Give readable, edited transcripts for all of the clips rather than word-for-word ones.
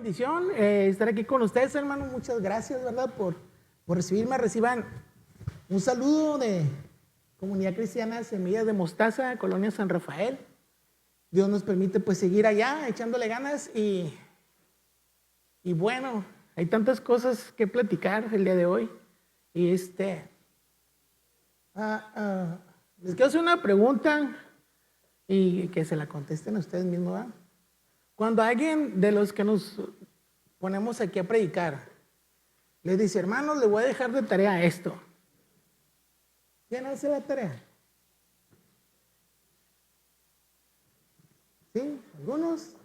bendición estar aquí con ustedes, hermanos. Muchas gracias, ¿verdad? Por recibirme. Reciban un saludo de Comunidad Cristiana Semillas de Mostaza, Colonia San Rafael. Dios nos permite pues seguir allá echándole ganas y bueno, hay tantas cosas que platicar el día de hoy. Y les quiero hacer una pregunta y que se la contesten a ustedes mismos, ¿verdad? Cuando alguien de los que nos ponemos aquí a predicar les dice, hermanos, le voy a dejar de tarea esto, ¿quién hace la tarea? ¿Sí? Algunos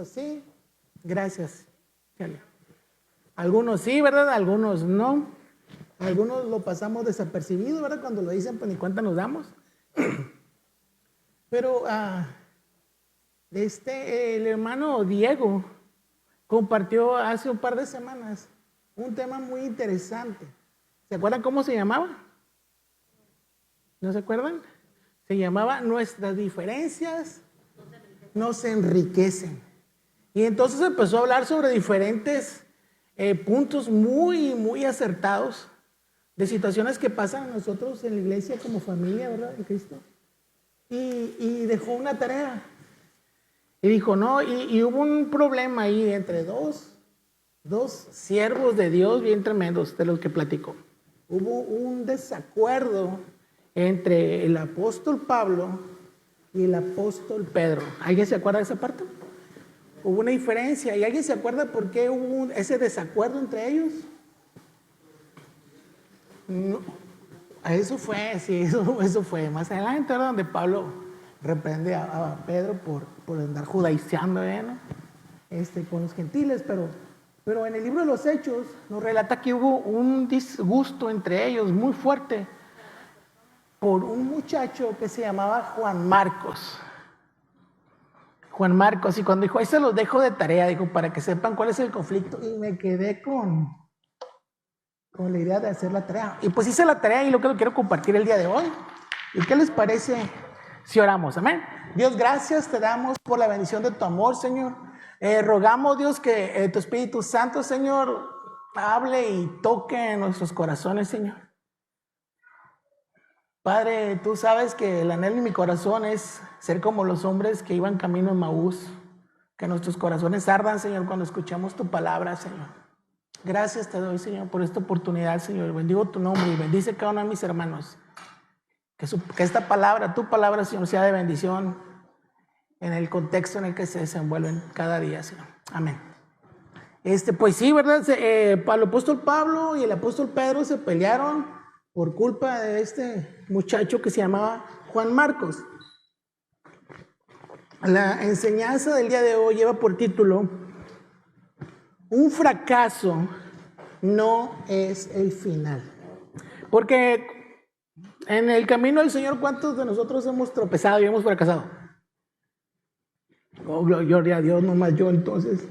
sí. Gracias. Algunos sí, ¿verdad? Algunos no. Algunos lo pasamos desapercibido, ¿verdad? Cuando lo dicen, pues ni cuenta nos damos. Pero el hermano Diego compartió hace un par de semanas un tema muy interesante. ¿Se acuerdan cómo se llamaba? ¿No se acuerdan? Se llamaba Nuestras diferencias nos enriquecen. Y entonces empezó a hablar sobre diferentes puntos muy acertados de situaciones que pasan a nosotros en la iglesia como familia, ¿verdad? En Cristo. Y dejó una tarea. Y dijo, no, y hubo un problema ahí entre dos siervos de Dios bien tremendos, de los que platicó. Hubo un desacuerdo entre el apóstol Pablo y el apóstol Pedro. ¿Alguien se acuerda de esa parte? Hubo una diferencia. ¿Y alguien se acuerda por qué hubo ese desacuerdo entre ellos? No. Eso fue, sí, eso fue. Más adelante era donde Pablo reprende a Pedro por andar judaizando, ¿no? Con los gentiles, pero en el libro de los Hechos nos relata que hubo un disgusto entre ellos muy fuerte por un muchacho que se llamaba Juan Marcos. Juan Marcos, y cuando dijo, ahí se los dejo de tarea, dijo, para que sepan cuál es el conflicto, y me quedé con la idea de hacer la tarea. Y pues hice la tarea y lo que quiero compartir el día de hoy. ¿Y qué les parece si oramos? Amén. Dios, gracias te damos por la bendición de tu amor, Señor. Rogamos, Dios, que tu Espíritu Santo, Señor, hable y toque en nuestros corazones, Señor. Padre, tú sabes que el anhelo en mi corazón es ser como los hombres que iban camino a Maús. Que nuestros corazones ardan, Señor, cuando escuchamos tu palabra, Señor. Gracias te doy, Señor, por esta oportunidad, Señor. Bendigo tu nombre y bendice cada uno de mis hermanos. Que esta palabra, tu palabra, Señor, sea de bendición en el contexto en el que se desenvuelven cada día, Señor. Amén. Pues sí, ¿verdad? El apóstol Pablo y el apóstol Pedro se pelearon por culpa de este muchacho que se llamaba Juan Marcos. La enseñanza del día de hoy lleva por título: un fracaso no es el final. Porque en el camino del Señor, ¿cuántos de nosotros hemos tropezado y hemos fracasado? Oh, gloria a Dios, nomás yo entonces.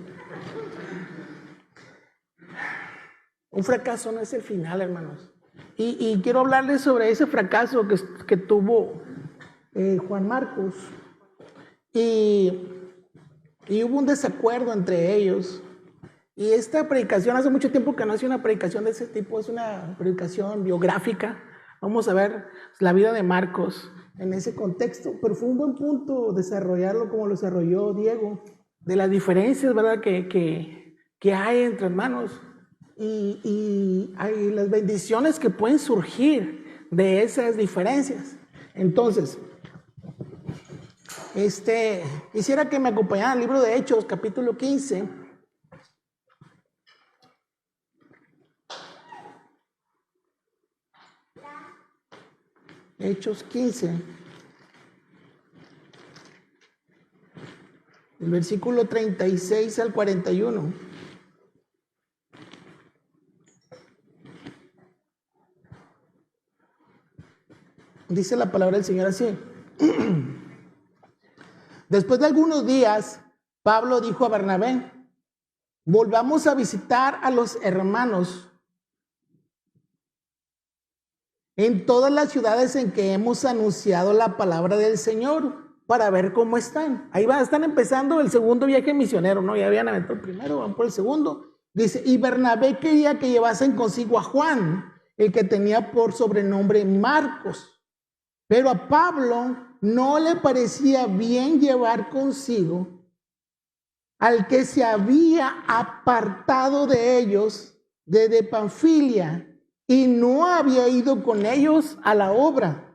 Un fracaso no es el final, hermanos. Y quiero hablarles sobre ese fracaso que tuvo Juan Marcos. Y hubo un desacuerdo entre ellos. Y esta predicación, hace mucho tiempo que no hace una predicación de ese tipo, es una predicación biográfica. Vamos a ver la vida de Marcos en ese contexto, pero fue un buen punto desarrollarlo como lo desarrolló Diego, de las diferencias, ¿verdad?, que hay entre hermanos y hay las bendiciones que pueden surgir de esas diferencias. Entonces, quisiera que me acompañaran al libro de Hechos, capítulo 15. Hechos 15, el versículo 36 al 41. Dice la palabra del Señor así. Después de algunos días, Pablo dijo a Bernabé: volvamos a visitar a los hermanos en todas las ciudades en que hemos anunciado la palabra del Señor, para ver cómo están. Ahí están empezando el segundo viaje misionero, ¿no? Ya habían aventado el primero, van por el segundo. Dice, y Bernabé quería que llevasen consigo a Juan, el que tenía por sobrenombre Marcos. Pero a Pablo no le parecía bien llevar consigo al que se había apartado de ellos desde Panfilia y no había ido con ellos a la obra.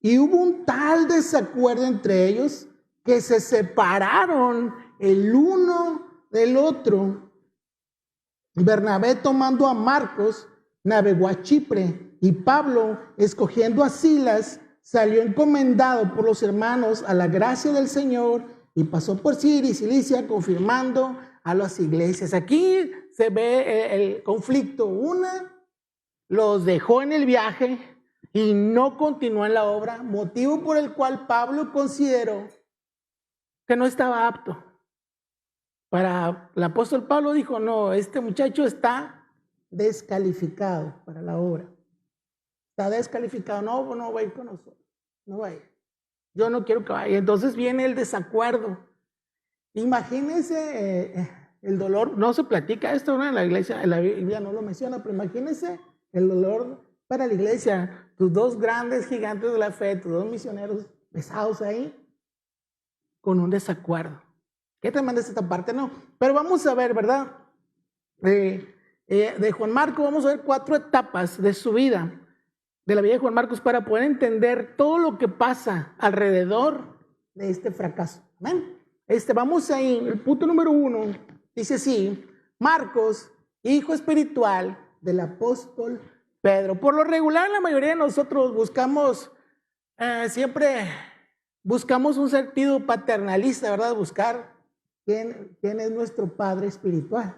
Y hubo un tal desacuerdo entre ellos que se separaron el uno del otro. Bernabé, tomando a Marcos, navegó a Chipre, y Pablo, escogiendo a Silas, salió encomendado por los hermanos a la gracia del Señor y pasó por Siria y Cilicia, confirmando a las iglesias. Aquí se ve el conflicto. Una, los dejó en el viaje y no continuó en la obra, motivo por el cual Pablo consideró que no estaba apto. Para el apóstol Pablo dijo, no, este muchacho está descalificado para la obra. Está descalificado, no va a ir con nosotros, no va a ir. Yo no quiero que vaya. Entonces viene el desacuerdo. Imagínense el dolor, no se platica esto, ¿no? En la iglesia, en la Biblia no lo menciona, pero imagínense el dolor para la iglesia, tus dos grandes gigantes de la fe, tus dos misioneros pesados ahí, con un desacuerdo. Qué tremenda es esta parte, ¿no? Pero vamos a ver, ¿verdad? De Juan Marcos, vamos a ver 4 etapas de su vida, de la vida de Juan Marcos, para poder entender todo lo que pasa alrededor de este fracaso. ¿Amén? Vamos ahí, el punto número 1, dice así, Marcos, hijo espiritual del apóstol Pedro. Por lo regular, la mayoría de nosotros buscamos, siempre buscamos un sentido paternalista, ¿verdad? Buscar quién es nuestro padre espiritual.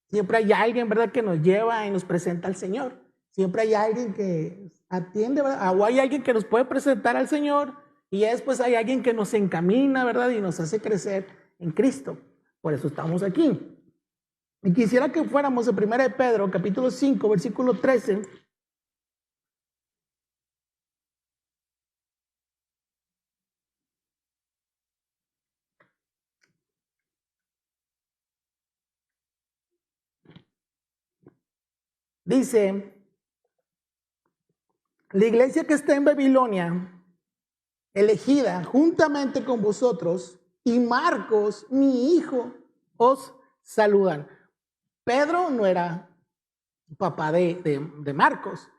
Siempre hay alguien, ¿verdad?, que nos lleva y nos presenta al Señor. Siempre hay alguien que atiende, ¿verdad? O hay alguien que nos puede presentar al Señor y ya después hay alguien que nos encamina, ¿verdad? Y nos hace crecer en Cristo. Por eso estamos aquí. Y quisiera que fuéramos a 1 de Pedro, capítulo 5, versículo 13. Dice, la iglesia que está en Babilonia, elegida juntamente con vosotros, y Marcos, mi hijo, os saludan. Pedro no era papá de Marcos.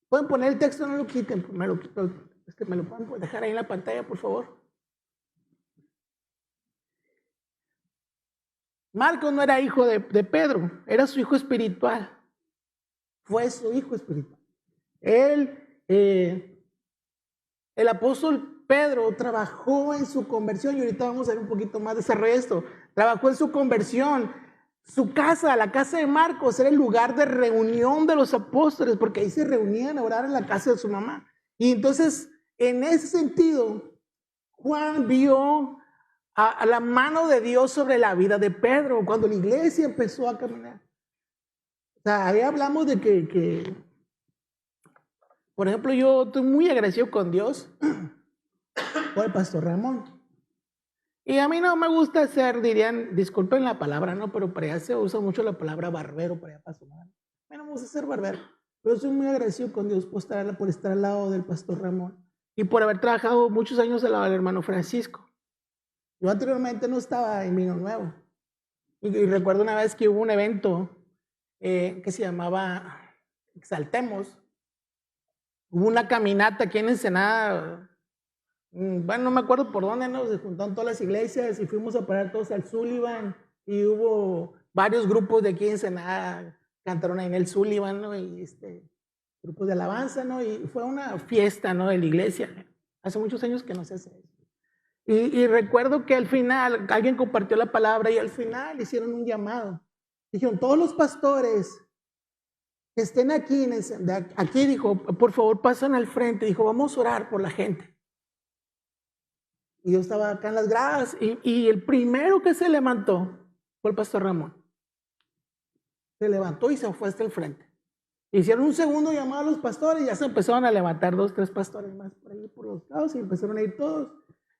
Pueden poner el texto, no lo quiten, me lo pueden dejar ahí en la pantalla, por favor. Marcos no era hijo de Pedro, era su hijo espiritual. Fue su hijo espiritual. El apóstol Pedro trabajó en su conversión, y ahorita vamos a ver un poquito más de esto. Trabajó en su conversión. Su casa, la casa de Marcos, era el lugar de reunión de los apóstoles, porque ahí se reunían a orar en la casa de su mamá. Y entonces, en ese sentido, Juan vio a la mano de Dios sobre la vida de Pedro cuando la iglesia empezó a caminar. O sea, ahí hablamos de que por ejemplo, yo estoy muy agradecido con Dios por el pastor Ramón. Y a mí no me gusta ser, dirían, disculpen la palabra, ¿no? Pero para allá se usa mucho la palabra barbero, para allá pastor. A mí no me gusta ser barbero, pero soy muy agradecido con Dios por estar al lado del pastor Ramón y por haber trabajado muchos años al lado del hermano Francisco. Yo anteriormente no estaba en Vino Nuevo. Y recuerdo una vez que hubo un evento que se llamaba Exaltemos. Hubo una caminata aquí en Ensenada, bueno, no me acuerdo por dónde, ¿no? Se juntaron todas las iglesias y fuimos a parar todos al Sullivan, y hubo varios grupos de aquí en Ensenada, cantaron ahí en el Sullivan, ¿no? Y grupos de alabanza, ¿no? Y fue una fiesta, ¿no?, de la iglesia. Hace muchos años que no se hace eso. Y recuerdo que al final alguien compartió la palabra y al final hicieron un llamado. Dijeron, todos los pastores que estén aquí, dijo, por favor pasen al frente. Dijo, vamos a orar por la gente. Y yo estaba acá en las gradas y el primero que se levantó fue el pastor Ramón. Se levantó y se fue hasta el frente. Hicieron un segundo llamado a los pastores y ya se empezaron a levantar 2, 3 pastores más por ahí, por los lados, y empezaron a ir todos.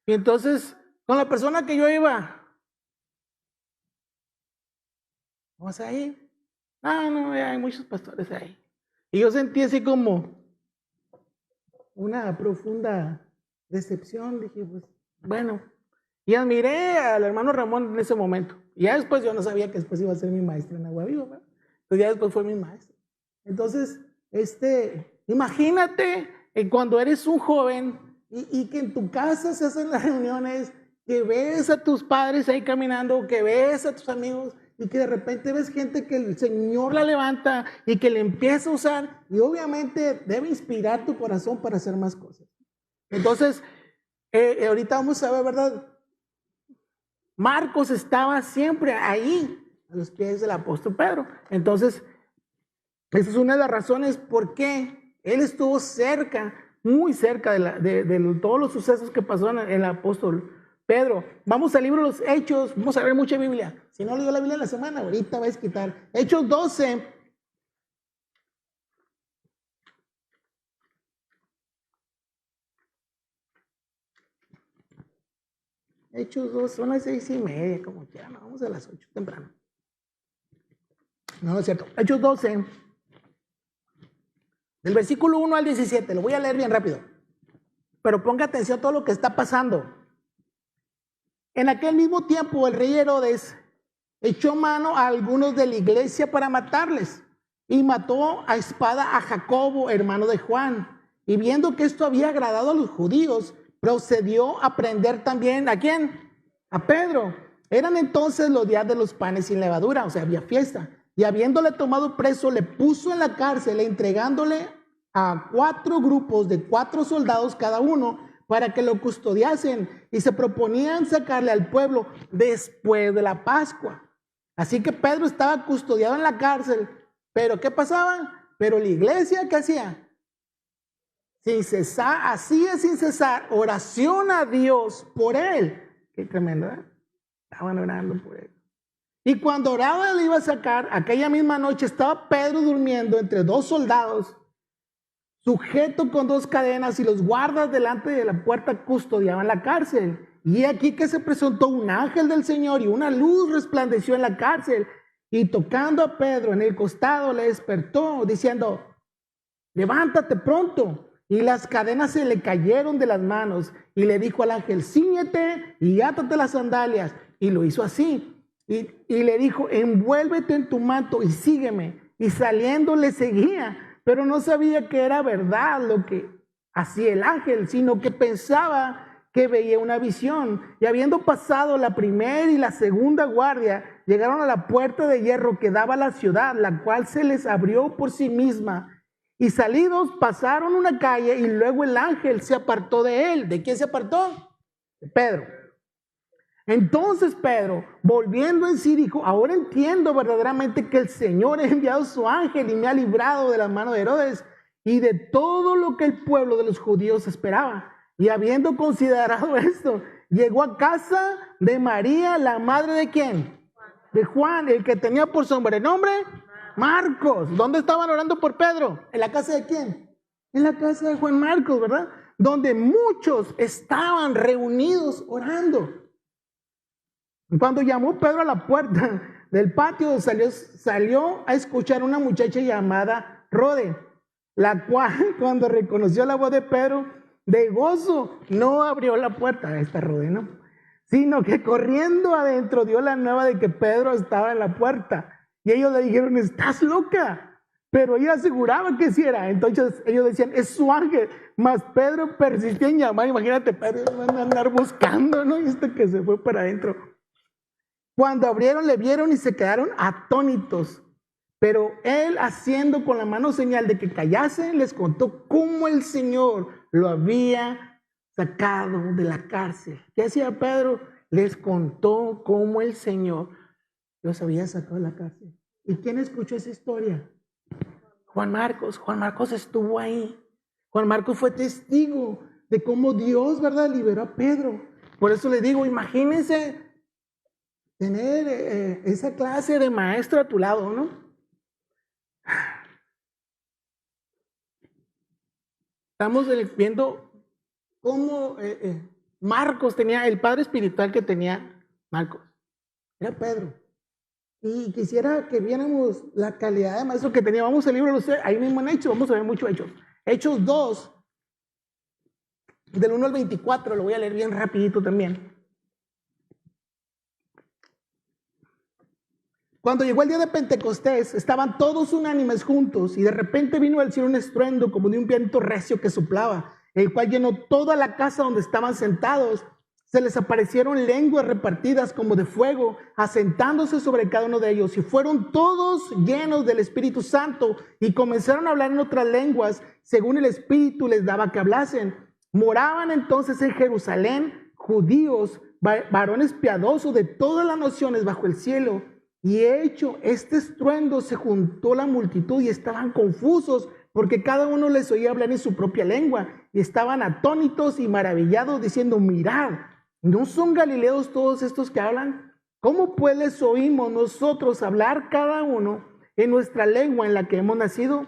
Y entonces, con la persona que yo iba, vamos a ir. No, hay muchos pastores ahí. Y yo sentí así como una profunda decepción. Dije, pues, bueno. Y admiré al hermano Ramón en ese momento. Y ya después yo no sabía que después iba a ser mi maestro en Agua Viva, ¿verdad? Entonces ya después fue mi maestro. Entonces, imagínate cuando eres un joven y que en tu casa se hacen las reuniones, que ves a tus padres ahí caminando, que ves a tus amigos y que de repente ves gente que el Señor la levanta y que le empieza a usar, y obviamente debe inspirar tu corazón para hacer más cosas. Entonces, ahorita vamos a ver, ¿verdad? Marcos estaba siempre ahí, a los pies del apóstol Pedro. Entonces, esa es una de las razones por qué él estuvo cerca, muy cerca de todos los sucesos que pasó en el apóstol Pedro. Vamos al libro de los Hechos, vamos a ver mucha Biblia. Si no leyó la Biblia en la semana, ahorita vais a quitar. Hechos 12. Hechos 12, son las 6:30, como quieran, no, vamos a las 8 temprano. No es cierto. Hechos 12. Del versículo 1 al 17, lo voy a leer bien rápido, pero ponga atención a todo lo que está pasando. En aquel mismo tiempo el rey Herodes echó mano a algunos de la iglesia para matarles y mató a espada a Jacobo, hermano de Juan. Y viendo que esto había agradado a los judíos, procedió a prender también ¿a quién? A Pedro. Eran entonces los días de los panes sin levadura, o sea, había fiesta. Y habiéndole tomado preso, le puso en la cárcel, entregándole a 4 grupos de 4 soldados cada uno para que lo custodiasen, y se proponían sacarle al pueblo después de la Pascua. Así que Pedro estaba custodiado en la cárcel. Pero ¿qué pasaba? Pero la iglesia, ¿qué hacía? Sin cesar, hacía sin cesar oración a Dios por él. Qué tremendo, ¿eh? Estaban orando por él. Y cuando oraba le iba a sacar, aquella misma noche estaba Pedro durmiendo entre 2 soldados, sujeto con 2 cadenas, y los guardas delante de la puerta custodiaban la cárcel. Y aquí que se presentó un ángel del Señor y una luz resplandeció en la cárcel, y tocando a Pedro en el costado le despertó diciendo: levántate pronto. Y las cadenas se le cayeron de las manos, y le dijo al ángel: cíñete y átate las sandalias. Y lo hizo así. Y le dijo: envuélvete en tu manto y sígueme. Y saliendo le seguía, pero no sabía que era verdad lo que hacía el ángel, sino que pensaba que veía una visión. Y habiendo pasado la primera y la segunda guardia, llegaron a la puerta de hierro que daba a la ciudad, la cual se les abrió por sí misma. Y salidos pasaron una calle, y luego el ángel se apartó de él. ¿De quién se apartó? De Pedro. Entonces Pedro, volviendo en sí, dijo: ahora entiendo verdaderamente que el Señor ha enviado su ángel y me ha librado de la mano de Herodes y de todo lo que el pueblo de los judíos esperaba. Y habiendo considerado esto, llegó a casa de María, la madre de ¿quién? De Juan, el que tenía por sobrenombre Marcos. ¿Dónde estaban orando por Pedro? ¿En la casa de quién? En la casa de Juan Marcos, ¿verdad? Donde muchos estaban reunidos orando. Cuando llamó Pedro a la puerta del patio, salió a escuchar una muchacha llamada Rode, la cual, cuando reconoció la voz de Pedro, de gozo, no abrió la puerta, esta Rode, ¿no? Sino que corriendo adentro dio la nueva de que Pedro estaba en la puerta. Y ellos le dijeron: estás loca. Pero ella aseguraba que sí era. Entonces ellos decían: es su ángel. Mas Pedro persistía en llamar. Imagínate, Pedro van a andar buscando, ¿no? Y que se fue para adentro. Cuando abrieron, le vieron y se quedaron atónitos. Pero él, haciendo con la mano señal de que callasen, les contó cómo el Señor lo había sacado de la cárcel. ¿Qué hacía Pedro? Les contó cómo el Señor los había sacado de la cárcel. ¿Y quién escuchó esa historia? Juan Marcos. Juan Marcos estuvo ahí. Juan Marcos fue testigo de cómo Dios, ¿verdad?, liberó a Pedro. Por eso les digo, imagínense tener esa clase de maestro a tu lado, ¿no? Estamos viendo cómo Marcos tenía, el padre espiritual que tenía Marcos, era Pedro. Y quisiera que viéramos la calidad de maestro que tenía. Vamos al libro de los ahí mismo en Hechos, vamos a ver mucho Hechos. Hechos 2, del 1 al 24, lo voy a leer bien rapidito también. Cuando llegó el día de Pentecostés, estaban todos unánimes juntos y de repente vino del cielo un estruendo como de un viento recio que soplaba, el cual llenó toda la casa donde estaban sentados. Se les aparecieron lenguas repartidas como de fuego, asentándose sobre cada uno de ellos, y fueron todos llenos del Espíritu Santo y comenzaron a hablar en otras lenguas, según el Espíritu les daba que hablasen. Moraban entonces en Jerusalén judíos, varones piadosos de todas las naciones bajo el cielo. Y hecho este estruendo, se juntó la multitud y estaban confusos, porque cada uno les oía hablar en su propia lengua, y estaban atónitos y maravillados, diciendo: mirad, ¿no son galileos todos estos que hablan? ¿Cómo pues les oímos nosotros hablar cada uno en nuestra lengua en la que hemos nacido?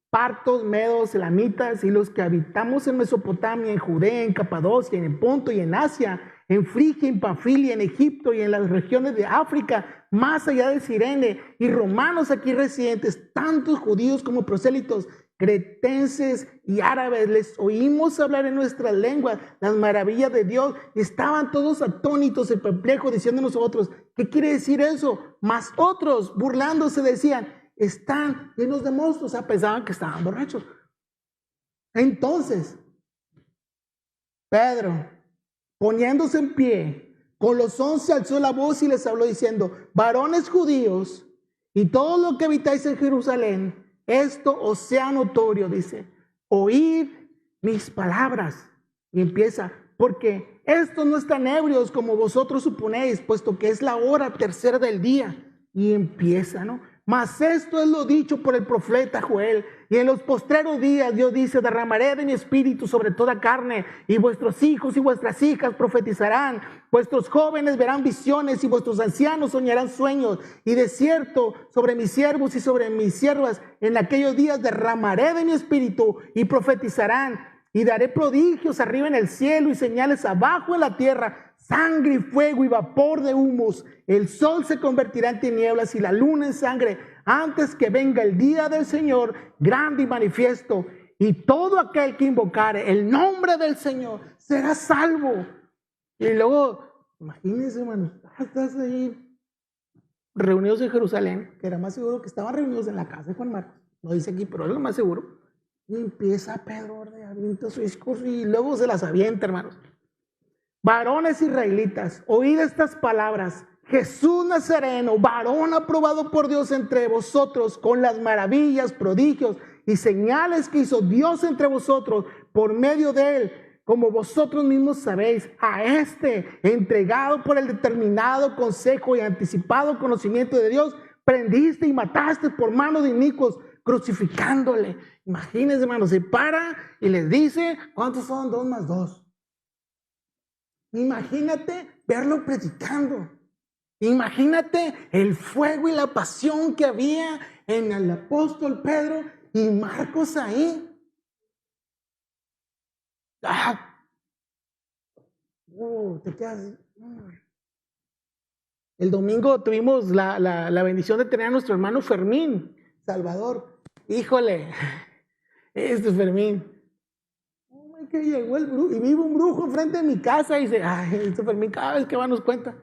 Partos, medos, elamitas y los que habitamos en Mesopotamia, en Judea, en Capadocia, en Ponto y en Asia, en Frigia, en Panfilia, en Egipto y en las regiones de África, más allá de Cirene, y romanos aquí residentes, tantos judíos como prosélitos, cretenses y árabes, les oímos hablar en nuestras lenguas las maravillas de Dios, y estaban todos atónitos y perplejos, diciéndonos a otros: ¿qué quiere decir eso? Mas otros, burlándose, decían: están llenos de monstruos. O sea, pensaban que estaban borrachos. Entonces Pedro, poniéndose en pie, con los 11 alzó la voz y les habló diciendo: varones judíos y todos los que habitáis en Jerusalén, esto os sea notorio, dice: oíd mis palabras. Y empieza: porque estos no están ebrios como vosotros suponéis, puesto que es la hora tercera del día. Y empieza, ¿no? Mas esto es lo dicho por el profeta Joel: y en los postreros días, Dios dice, derramaré de mi espíritu sobre toda carne, y vuestros hijos y vuestras hijas profetizarán, vuestros jóvenes verán visiones, y vuestros ancianos soñarán sueños. Y de cierto, sobre mis siervos y sobre mis siervas en aquellos días derramaré de mi espíritu, y profetizarán, y daré prodigios arriba en el cielo y señales abajo en la tierra, sangre y fuego y vapor de humos. El sol se convertirá en tinieblas y la luna en sangre, antes que venga el día del Señor grande y manifiesto. Y todo aquel que invocare el nombre del Señor será salvo. Y luego, imagínense, hermano, estás ahí reunidos en Jerusalén, que era más seguro que estaban reunidos en la casa de Juan Marcos. No dice aquí, pero es lo más seguro. Y empieza Pedro de avienta su discurso y luego se las avienta, hermanos. Varones israelitas, oíd estas palabras: Jesús Nazareno, varón aprobado por Dios entre vosotros, con las maravillas, prodigios y señales que hizo Dios entre vosotros por medio de él, como vosotros mismos sabéis, a este, entregado por el determinado consejo y anticipado conocimiento de Dios, prendiste y mataste por mano de inicuos, crucificándole. Imagínense, hermanos, se para y les dice: ¿cuántos son 2 más 2? Imagínate verlo predicando. Imagínate el fuego y la pasión que había en el apóstol Pedro y Marcos ahí. Te quedas. El domingo tuvimos la bendición de tener a nuestro hermano Fermín Salvador. Híjole, Fermín. Que llegó el brujo y vive un brujo enfrente de mi casa y dice: ay, Fermín cada vez que va nos cuenta.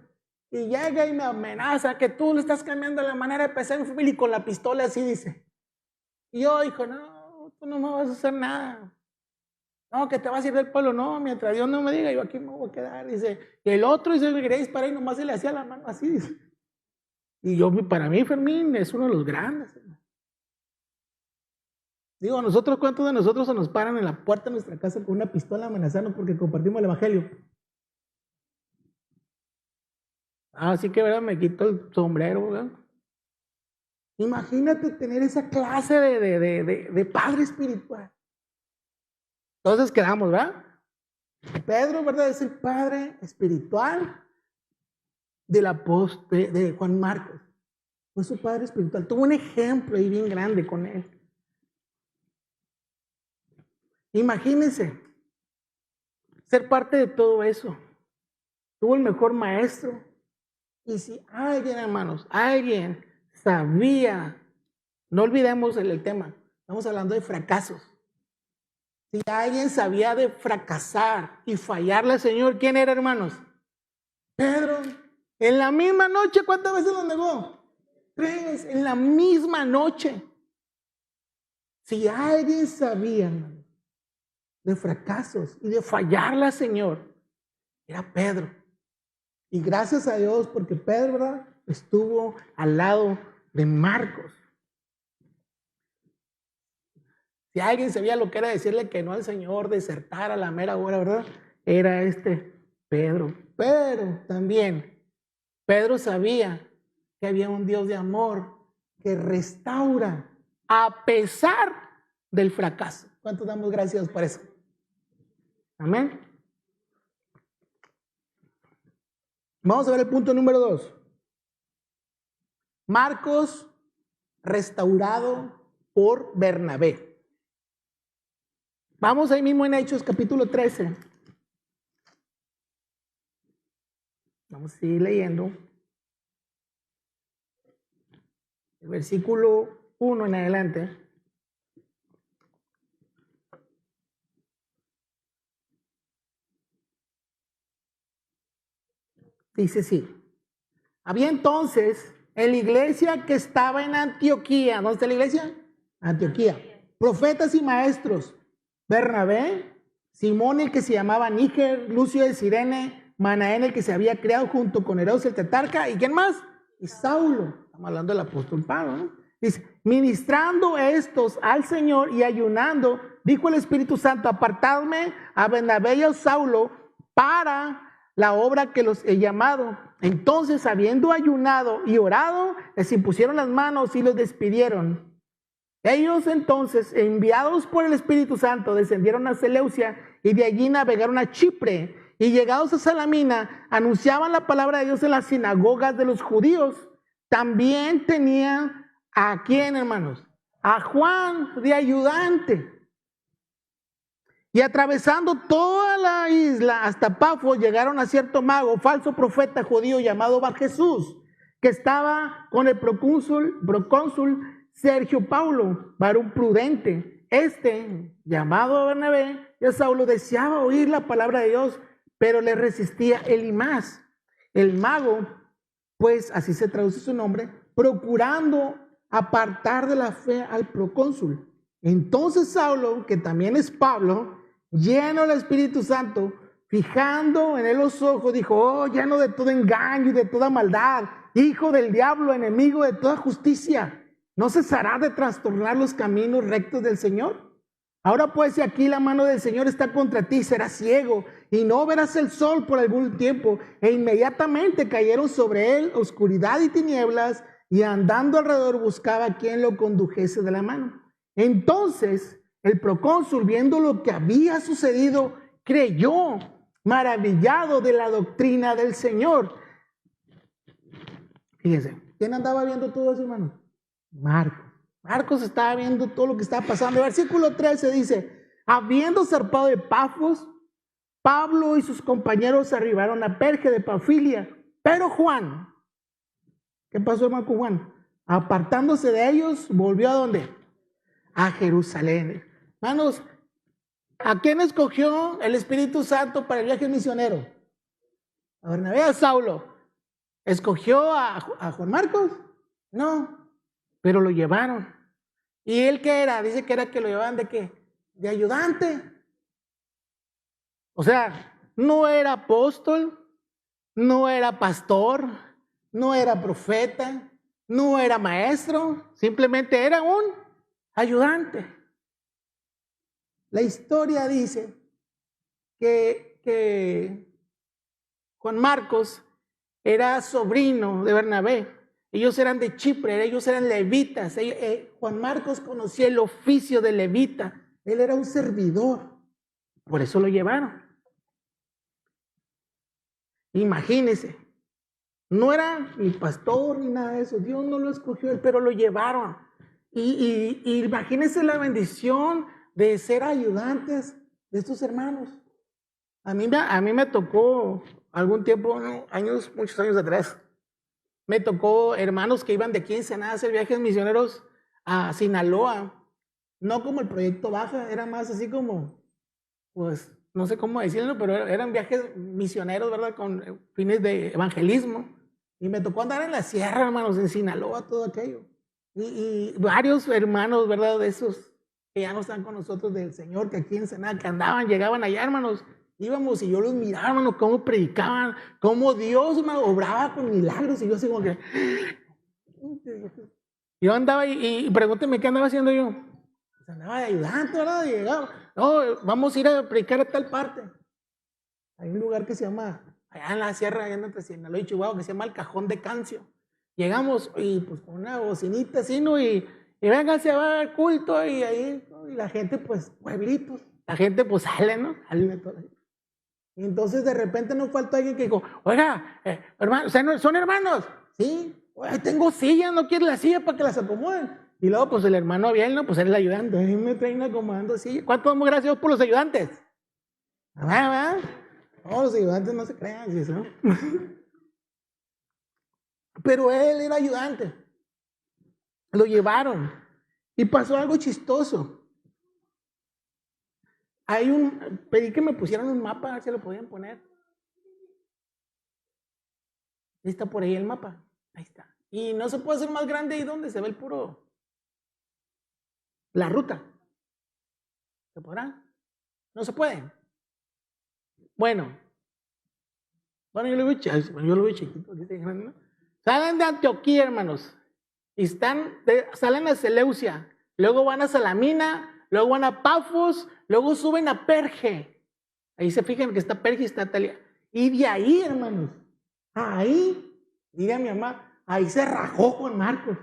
Y llega y me amenaza que tú le estás cambiando la manera de pensar en familia, y con la pistola así dice. Y yo, hijo, no, tú no me vas a hacer nada. No, que te vas a ir del pueblo. No, mientras Dios no me diga, yo aquí me voy a quedar. Dice, y el otro dice: me quería disparar, y nomás se le hacía la mano así, dice. Y yo, para mí, Fermín es uno de los grandes. Digo, a nosotros, ¿cuántos de nosotros se nos paran en la puerta de nuestra casa con una pistola amenazando porque compartimos el evangelio? Así que, ¿verdad? Me quito el sombrero, ¿verdad? Imagínate tener esa clase de padre espiritual. Entonces quedamos, ¿verdad? Pedro, ¿verdad? Es el padre espiritual de Juan Marcos. Fue su padre espiritual. Tuvo un ejemplo ahí bien grande con él. Imagínense ser parte de todo eso. Tuvo el mejor maestro. Y si alguien, hermanos, alguien sabía, no olvidemos el tema, estamos hablando de fracasos. Si alguien sabía de fracasar y fallarle al Señor, ¿quién era, hermanos? Pedro. En la misma noche, ¿cuántas veces lo negó? 3, en la misma noche. Si alguien sabía, hermanos, de fracasos y de fallarle al Señor, era Pedro. Y gracias a Dios, porque Pedro, ¿verdad?, estuvo al lado de Marcos. Si alguien sabía lo que era decirle que no al Señor, desertar a la mera hora, ¿verdad?, era Pedro. Pero también Pedro sabía que había un Dios de amor que restaura a pesar del fracaso. ¿Cuántos damos gracias por eso? Amén. Vamos a ver el punto número 2. Marcos restaurado por Bernabé. Vamos ahí mismo en Hechos capítulo 13. Vamos a seguir leyendo. El versículo 1 en adelante. Dice así. Había entonces en la iglesia que estaba en Antioquía. ¿Dónde está la iglesia? Antioquía. Profetas y maestros. Bernabé, Simón el que se llamaba Níger, Lucio de Cirene, Manaén el que se había creado junto con Herodes el tetrarca. ¿Y quién más? Y Saulo. Estamos hablando del apóstol Pablo, ¿no? Dice, ministrando estos al Señor y ayunando, dijo el Espíritu Santo, apartadme a Bernabé y a Saulo para la obra que los he llamado. Entonces, habiendo ayunado y orado, les impusieron las manos y los despidieron. Ellos entonces, enviados por el Espíritu Santo, descendieron a Seleucia y de allí navegaron a Chipre. Y llegados a Salamina, anunciaban la palabra de Dios en las sinagogas de los judíos. También tenían ¿a quién, hermanos? A Juan de ayudante. Y atravesando toda la isla hasta Pafos, llegaron a cierto mago, falso profeta judío llamado Bar Jesús, que estaba con el procónsul Sergio Paulo, varón prudente. Llamado Bernabé, y a Saulo, deseaba oír la palabra de Dios, pero le resistía Elimas, el mago, pues así se traduce su nombre, procurando apartar de la fe al procónsul. Entonces Saulo, que también es Pablo, lleno del Espíritu Santo, fijando en él los ojos, dijo, oh, lleno de todo engaño y de toda maldad, hijo del diablo, enemigo de toda justicia, ¿no cesará de trastornar los caminos rectos del Señor? Ahora pues, si aquí la mano del Señor está contra ti, serás ciego y no verás el sol por algún tiempo. E inmediatamente cayeron sobre él oscuridad y tinieblas, y andando alrededor buscaba a quien lo condujese de la mano. Entonces el procónsul, viendo lo que había sucedido, creyó, maravillado de la doctrina del Señor. Fíjense, ¿quién andaba viendo todo eso, hermano? Marcos estaba viendo todo lo que estaba pasando. El versículo 13 dice, habiendo zarpado de Pafos, Pablo y sus compañeros arribaron a Perge de Panfilia. Pero Juan, ¿qué pasó, hermano, con Juan? Apartándose de ellos, volvió ¿a dónde? A Jerusalén. Hermanos, ¿a quién escogió el Espíritu Santo para el viaje misionero? A Bernabé, a Saulo. ¿Escogió a Juan Marcos? No. Pero lo llevaron. ¿Y él qué era? Dice que era que lo llevaban ¿de qué? De ayudante. O sea, no era apóstol, no era pastor, no era profeta, no era maestro, simplemente era un ayudante. La historia dice que Juan Marcos era sobrino de Bernabé. Ellos eran de Chipre, ellos eran levitas. Juan Marcos conocía el oficio de levita. Él era un servidor. Por eso lo llevaron. Imagínense. No era ni pastor ni nada de eso. Dios no lo escogió, pero lo llevaron. Y imagínense la bendición de ser ayudantes de estos hermanos. A mí me tocó algún tiempo, muchos años atrás, me tocó hermanos que iban de aquí en Ensenada a hacer viajes misioneros a Sinaloa. No como el proyecto Baja, era más así como, pues, no sé cómo decirlo, pero eran viajes misioneros, ¿verdad? Con fines de evangelismo. Y me tocó andar en la sierra, hermanos, en Sinaloa, todo aquello. Y varios hermanos, ¿verdad? De esos que ya no están con nosotros del Señor, que aquí en Ensenada, que llegaban allá, hermanos. Íbamos y yo los miraba, hermanos, cómo predicaban, cómo Dios, hermano, obraba con milagros. Y yo así como que... Yo andaba y pregúnteme qué andaba haciendo yo. Pues andaba de ayudante, ¿verdad? Y llegaba, no, vamos a ir a predicar a tal parte. Hay un lugar que se llama, allá en la sierra, allá entre Sinaloa y Chihuahua, que se llama el Cajón de Cancio. Llegamos y pues con una bocinita así, ¿no? Y venga, se va al culto y ahí, ¿no? Y la gente, pues, pueblitos. La gente, pues, sale, ¿no? Y entonces de repente no falta alguien que dijo, oiga, hermano, ¿son hermanos? Sí. Oye, tengo sillas, ¿no quieres la silla para que las acomoden? Y luego, pues el hermano Abiel, ¿no? Pues él es el ayudante. A mí me traen acomodando sillas. ¿Cuánto damos gracias a Dios por los ayudantes? ¿Verdad? No, los ayudantes no se crean, ¿sí, eso? Pero él era ayudante. Lo llevaron. Y pasó algo chistoso. Pedí que me pusieran un mapa, a ver si lo podían poner. Ahí está por ahí el mapa. Ahí está. Y no se puede hacer más grande ahí donde se ve el puro. La ruta. ¿Se podrá? No se puede. Bueno, yo lo veo chiquito. Salen de Antioquía, hermanos. Y salen a Seleucia. Luego van a Salamina. Luego van a Pafos. Luego suben a Perge. Ahí se fijan que está Perge y está Talia. Y de ahí, hermanos. Ahí, diga mi mamá, ahí se rajó Juan Marcos.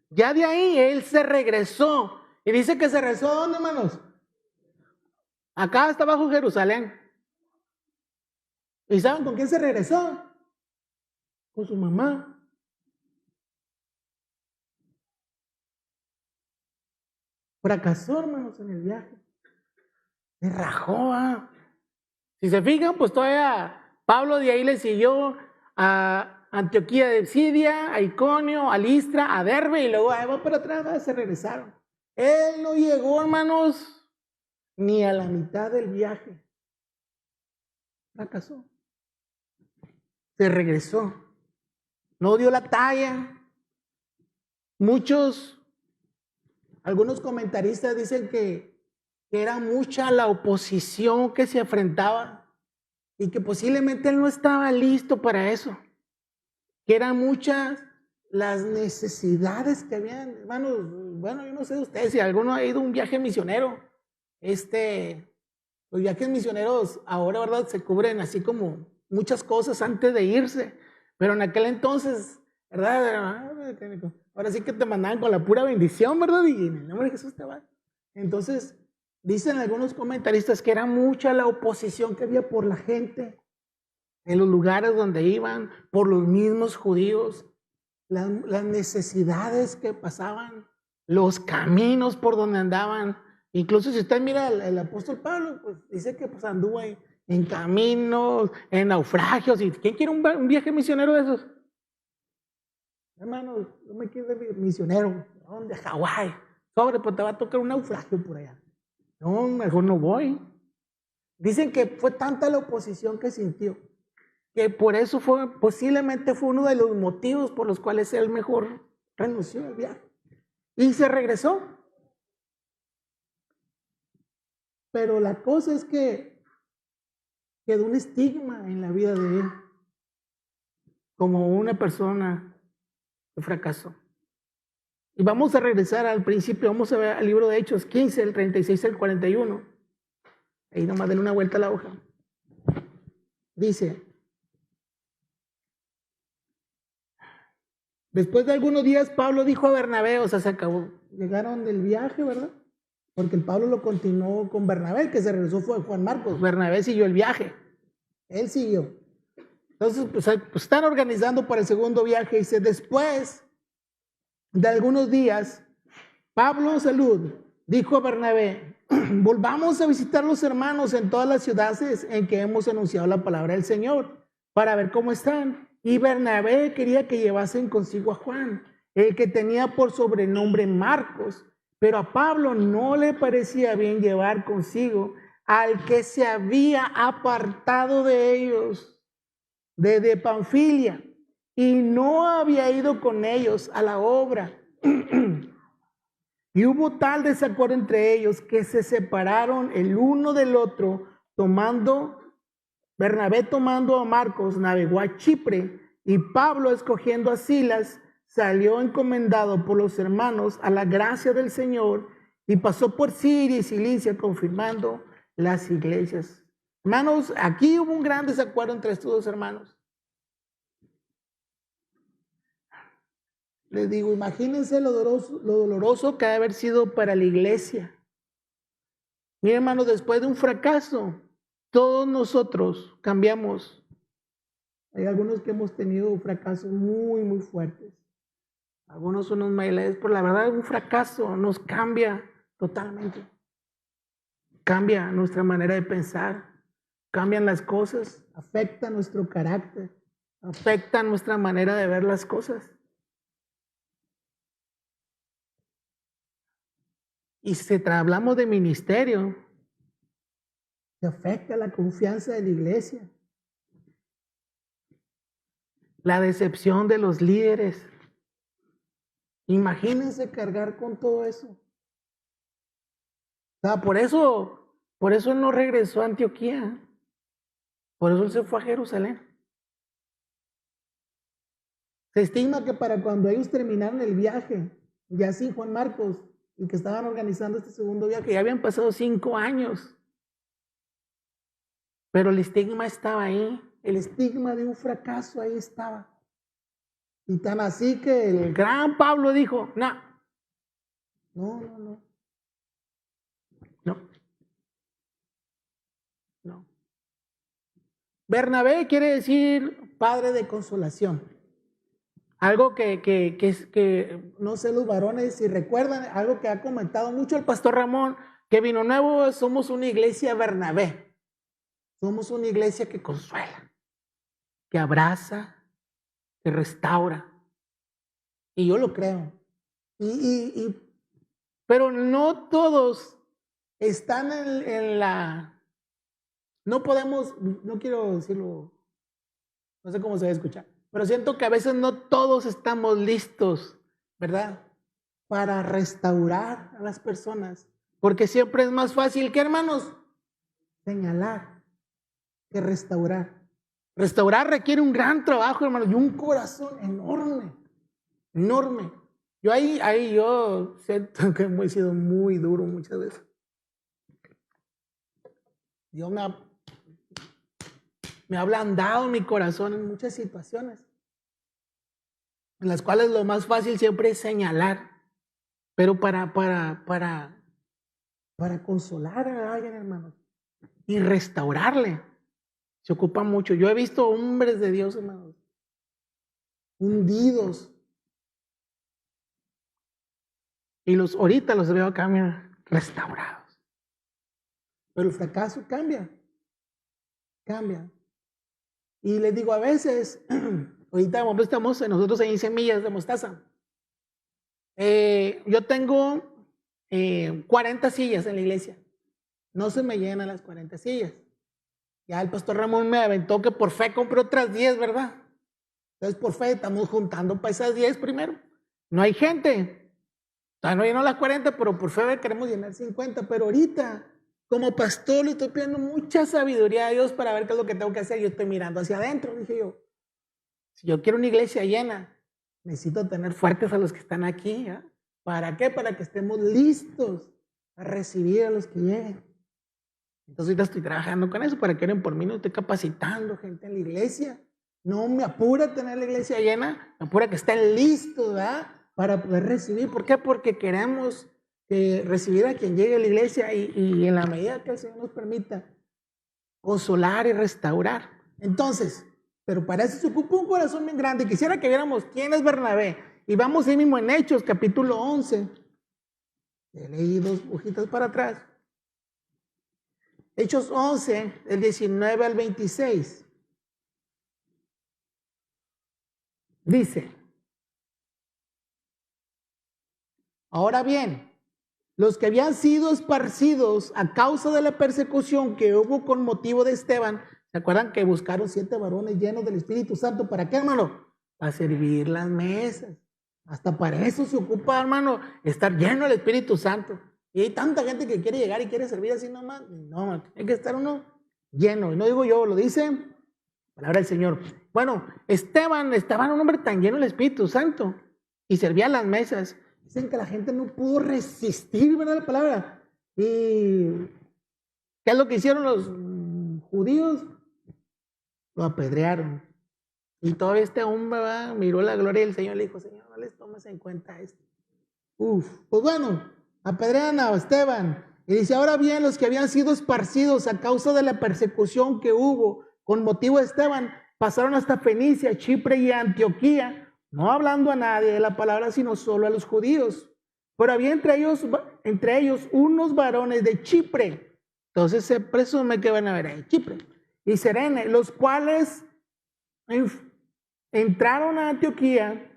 Ya de ahí él se regresó. Y dice que se regresó ¿a dónde, hermanos? Acá está abajo Jerusalén. ¿Y saben con quién se regresó? Con su mamá. Fracasó, hermanos, en el viaje. Se rajó. Si se fijan, pues todavía Pablo de ahí le siguió a Antioquía de Siria, a Iconio, a Listra, a Derbe, y luego va para atrás, se regresaron. Él no llegó, hermanos, ni a la mitad del viaje. Fracasó. Se regresó. No dio la talla. Algunos comentaristas dicen que era mucha la oposición que se enfrentaba y que posiblemente él no estaba listo para eso. Que eran muchas las necesidades que habían, hermanos. Bueno, yo no sé ustedes si alguno ha ido a un viaje misionero. Los viajes misioneros ahora, ¿verdad? Se cubren así como muchas cosas antes de irse, pero en aquel entonces, ¿verdad? Ahora sí que te mandaban con la pura bendición, ¿verdad? Y en el nombre de Jesús te va. Entonces, dicen algunos comentaristas que era mucha la oposición que había por la gente en los lugares donde iban, por los mismos judíos, las necesidades que pasaban, los caminos por donde andaban. Incluso si usted mira el apóstol Pablo, pues dice que pues, anduvo en caminos, en naufragios. ¿Y quién quiere un viaje misionero de esos? Hermano, yo me quiero de misionero. ¿Dónde? Hawái. Pues te va a tocar un naufragio por allá. No, mejor no voy. Dicen que fue tanta la oposición que sintió, que por eso posiblemente fue uno de los motivos por los cuales él mejor renunció al viaje. Y se regresó. Pero la cosa es que quedó un estigma en la vida de él, como una persona que fracasó. Y vamos a regresar al principio, vamos a ver al libro de Hechos 15, el 36 al 41. Ahí nomás denle una vuelta a la hoja. Dice: después de algunos días, Pablo dijo a Bernabé, o sea, se acabó, llegaron del viaje, ¿verdad? Porque el Pablo lo continuó con Bernabé, el que se regresó fue Juan Marcos. Bernabé siguió el viaje, él siguió. Entonces, pues están organizando para el segundo viaje. Dice: después de algunos días, Pablo, salud, dijo a Bernabé: volvamos a visitar los hermanos en todas las ciudades en que hemos anunciado la palabra del Señor, para ver cómo están. Y Bernabé quería que llevasen consigo a Juan, el que tenía por sobrenombre Marcos, pero a Pablo no le parecía bien llevar consigo al que se había apartado de ellos desde Panfilia y no había ido con ellos a la obra. Y hubo tal desacuerdo entre ellos que se separaron el uno del otro, Bernabé tomando a Marcos, navegó a Chipre, y Pablo, escogiendo a Silas, salió encomendado por los hermanos a la gracia del Señor y pasó por Siria y Cilicia, confirmando las iglesias. Hermanos, aquí hubo un gran desacuerdo entre estos dos hermanos. Les digo, imagínense lo doloroso que ha de haber sido para la iglesia. Miren, hermanos, después de un fracaso, todos nosotros cambiamos. Hay algunos que hemos tenido fracasos muy, muy fuertes. Algunos son unos mailedes, pero la verdad un fracaso nos cambia totalmente. Cambia nuestra manera de pensar, cambian las cosas, afecta nuestro carácter, afecta nuestra manera de ver las cosas. Y si hablamos de ministerio, se afecta la confianza de la iglesia, la decepción de los líderes. Imagínense cargar con todo eso. O sea, por eso él no regresó a Antioquía. Por eso él se fue a Jerusalén. Se estima que para cuando ellos terminaron el viaje, ya sin Juan Marcos, y que estaban organizando este segundo viaje, ya habían pasado 5 años. Pero el estigma estaba ahí. El estigma de un fracaso ahí estaba. Y tan así que el gran Pablo dijo: no. Bernabé quiere decir padre de consolación. Algo que no sé los varones si recuerdan, algo que ha comentado mucho el pastor Ramón, que Vino Nuevo somos una iglesia Bernabé. Somos una iglesia que consuela, que abraza, que restaura. Y yo lo creo. Pero no todos están en la... No podemos, no quiero decirlo, no sé cómo se va a escuchar, pero siento que a veces no todos estamos listos, ¿verdad?, para restaurar a las personas. Porque siempre es más fácil, ¿qué, hermanos? Señalar que restaurar. Restaurar requiere un gran trabajo, hermano, y un corazón enorme, enorme. Yo yo siento que he sido muy duro muchas veces. Dios me ha ablandado mi corazón en muchas situaciones, en las cuales lo más fácil siempre es señalar. Pero para consolar a alguien, hermano, y restaurarle, se ocupa mucho. Yo he visto hombres de Dios, hermanos, hundidos. Y ahorita los veo acá, mira, restaurados. Pero el fracaso cambia. Y les digo, a veces, ahorita estamos nosotros en semillas de mostaza. Yo tengo 40 sillas en la iglesia. No se me llenan las 40 sillas. Ya el pastor Ramón me aventó que por fe compré otras 10, ¿verdad? Entonces por fe estamos juntando para esas 10 primero. No hay gente. Todavía no llenó las 40, pero por fe queremos llenar 50. Pero ahorita, como pastor, le estoy pidiendo mucha sabiduría a Dios para ver qué es lo que tengo que hacer. Yo estoy mirando hacia adentro, dije yo. Si yo quiero una iglesia llena, necesito tener fuertes a los que están aquí. ¿Eh? ¿Para qué? Para que estemos listos a recibir a los que lleguen. Entonces ahorita estoy trabajando con eso para que oren por mí. No estoy capacitando gente en la iglesia. No me apura tener la iglesia llena, me apura que estén listos, ¿verdad?, para poder recibir. ¿Por qué? Porque queremos recibir a quien llegue a la iglesia y en la medida que el Señor nos permita consolar y restaurar. Entonces, pero para eso se ocupa un corazón bien grande. Quisiera que viéramos quién es Bernabé. Y vamos ahí mismo en Hechos, capítulo 11. He leído 2 hojitas para atrás. Hechos 11, del 19 al 26. Dice, ahora bien, los que habían sido esparcidos a causa de la persecución que hubo con motivo de Esteban, ¿se acuerdan que buscaron 7 varones llenos del Espíritu Santo? ¿Para qué, hermano? Para servir las mesas. Hasta para eso se ocupa, hermano, estar lleno del Espíritu Santo. Y hay tanta gente que quiere llegar y quiere servir así nomás. No, hay que estar uno lleno. Y no digo yo, lo dice la palabra del Señor. Bueno, Esteban estaba un hombre tan lleno del Espíritu Santo y servía las mesas. Dicen que la gente no pudo resistir, ¿verdad? La palabra. ¿Y qué es lo que hicieron los judíos? Lo apedrearon. Y todavía este hombre miró la gloria del Señor y le dijo, Señor, no les tomes en cuenta esto. Pues bueno, apedrean a Esteban. Y dice, ahora bien, los que habían sido esparcidos a causa de la persecución que hubo con motivo de Esteban, pasaron hasta Fenicia, Chipre y Antioquía, no hablando a nadie de la palabra, sino solo a los judíos. Pero había entre ellos unos varones de Chipre. Entonces se presume que van a ver ahí, Chipre y Cirene, los cuales entraron a Antioquía,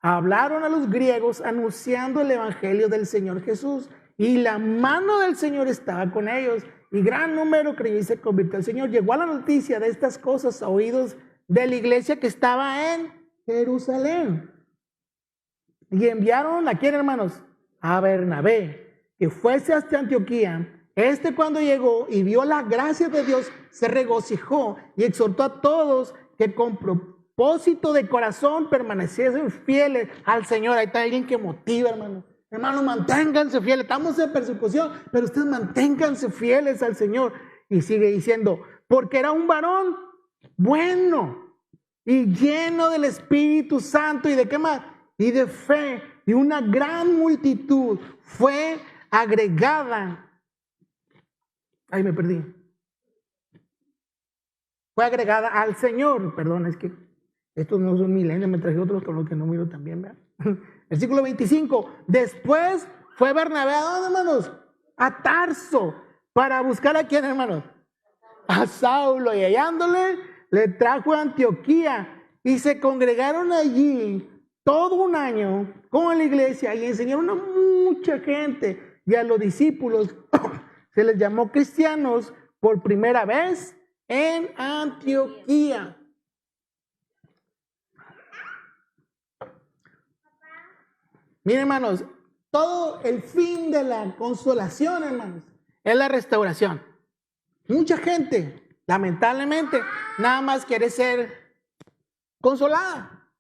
hablaron a los griegos anunciando el evangelio del Señor Jesús, y la mano del Señor estaba con ellos, y gran número creyó y se convirtió al Señor. Llegó a la noticia de estas cosas a oídos de la iglesia que estaba en Jerusalén. Y enviaron ¿a quién, hermanos? A Bernabé, que fuese hasta Antioquía. Cuando llegó y vio la gracia de Dios, se regocijó y exhortó a todos que con propósito de corazón permaneciesen fieles al Señor. Ahí está alguien que motiva, hermano. Hermanos, manténganse fieles. Estamos en persecución, pero ustedes manténganse fieles al Señor. Y sigue diciendo, porque era un varón bueno y lleno del Espíritu Santo. ¿Y de qué más? Y de fe. Y una gran multitud fue agregada. Ahí me perdí. Fue agregada al Señor. Perdón, es que estos no son milenios, me traje otros con los que no miro también, ¿verdad? Versículo 25. Después fue Bernabé, ¿a dónde, hermanos? A Tarso, para buscar a quién, hermanos? A Saulo, y hallándole, le trajo a Antioquía, y se congregaron allí todo un año con la iglesia, y enseñaron a mucha gente, y a los discípulos se les llamó cristianos por primera vez en Antioquía. Miren, hermanos, todo el fin de la consolación, hermanos, es la restauración. Mucha gente, lamentablemente, nada más quiere ser consolada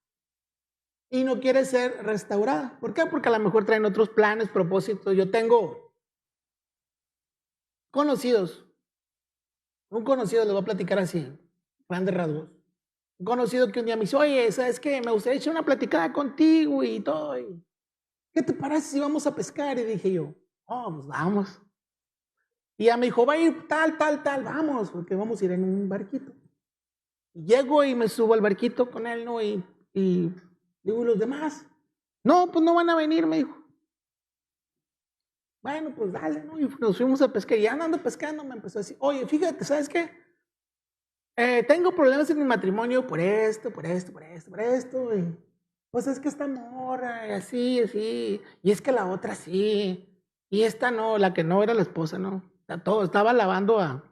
y no quiere ser restaurada. ¿Por qué? Porque a lo mejor traen otros planes, propósitos. Yo tengo conocidos, un conocido, les voy a platicar así, plan de rasgos. Un conocido que un día me dice, oye, ¿sabes qué? Me gustaría echar una platicada contigo y todo. ¿Qué te parece si vamos a pescar? Y dije yo, pues vamos. Y ya me dijo, va a ir tal, vamos, porque vamos a ir en un barquito. Y llego y me subo al barquito con él, ¿no? Y digo, ¿y los demás? No, pues no van a venir, me dijo. Bueno, pues dale, ¿no? Y nos fuimos a pescar. Y ya andando pescando me empezó a decir, oye, fíjate, ¿sabes qué? Tengo problemas en mi matrimonio por esto. Y pues es que esta morra, y así. Y es que la otra sí. Y esta no, la que no era la esposa, no. Estaba lavando a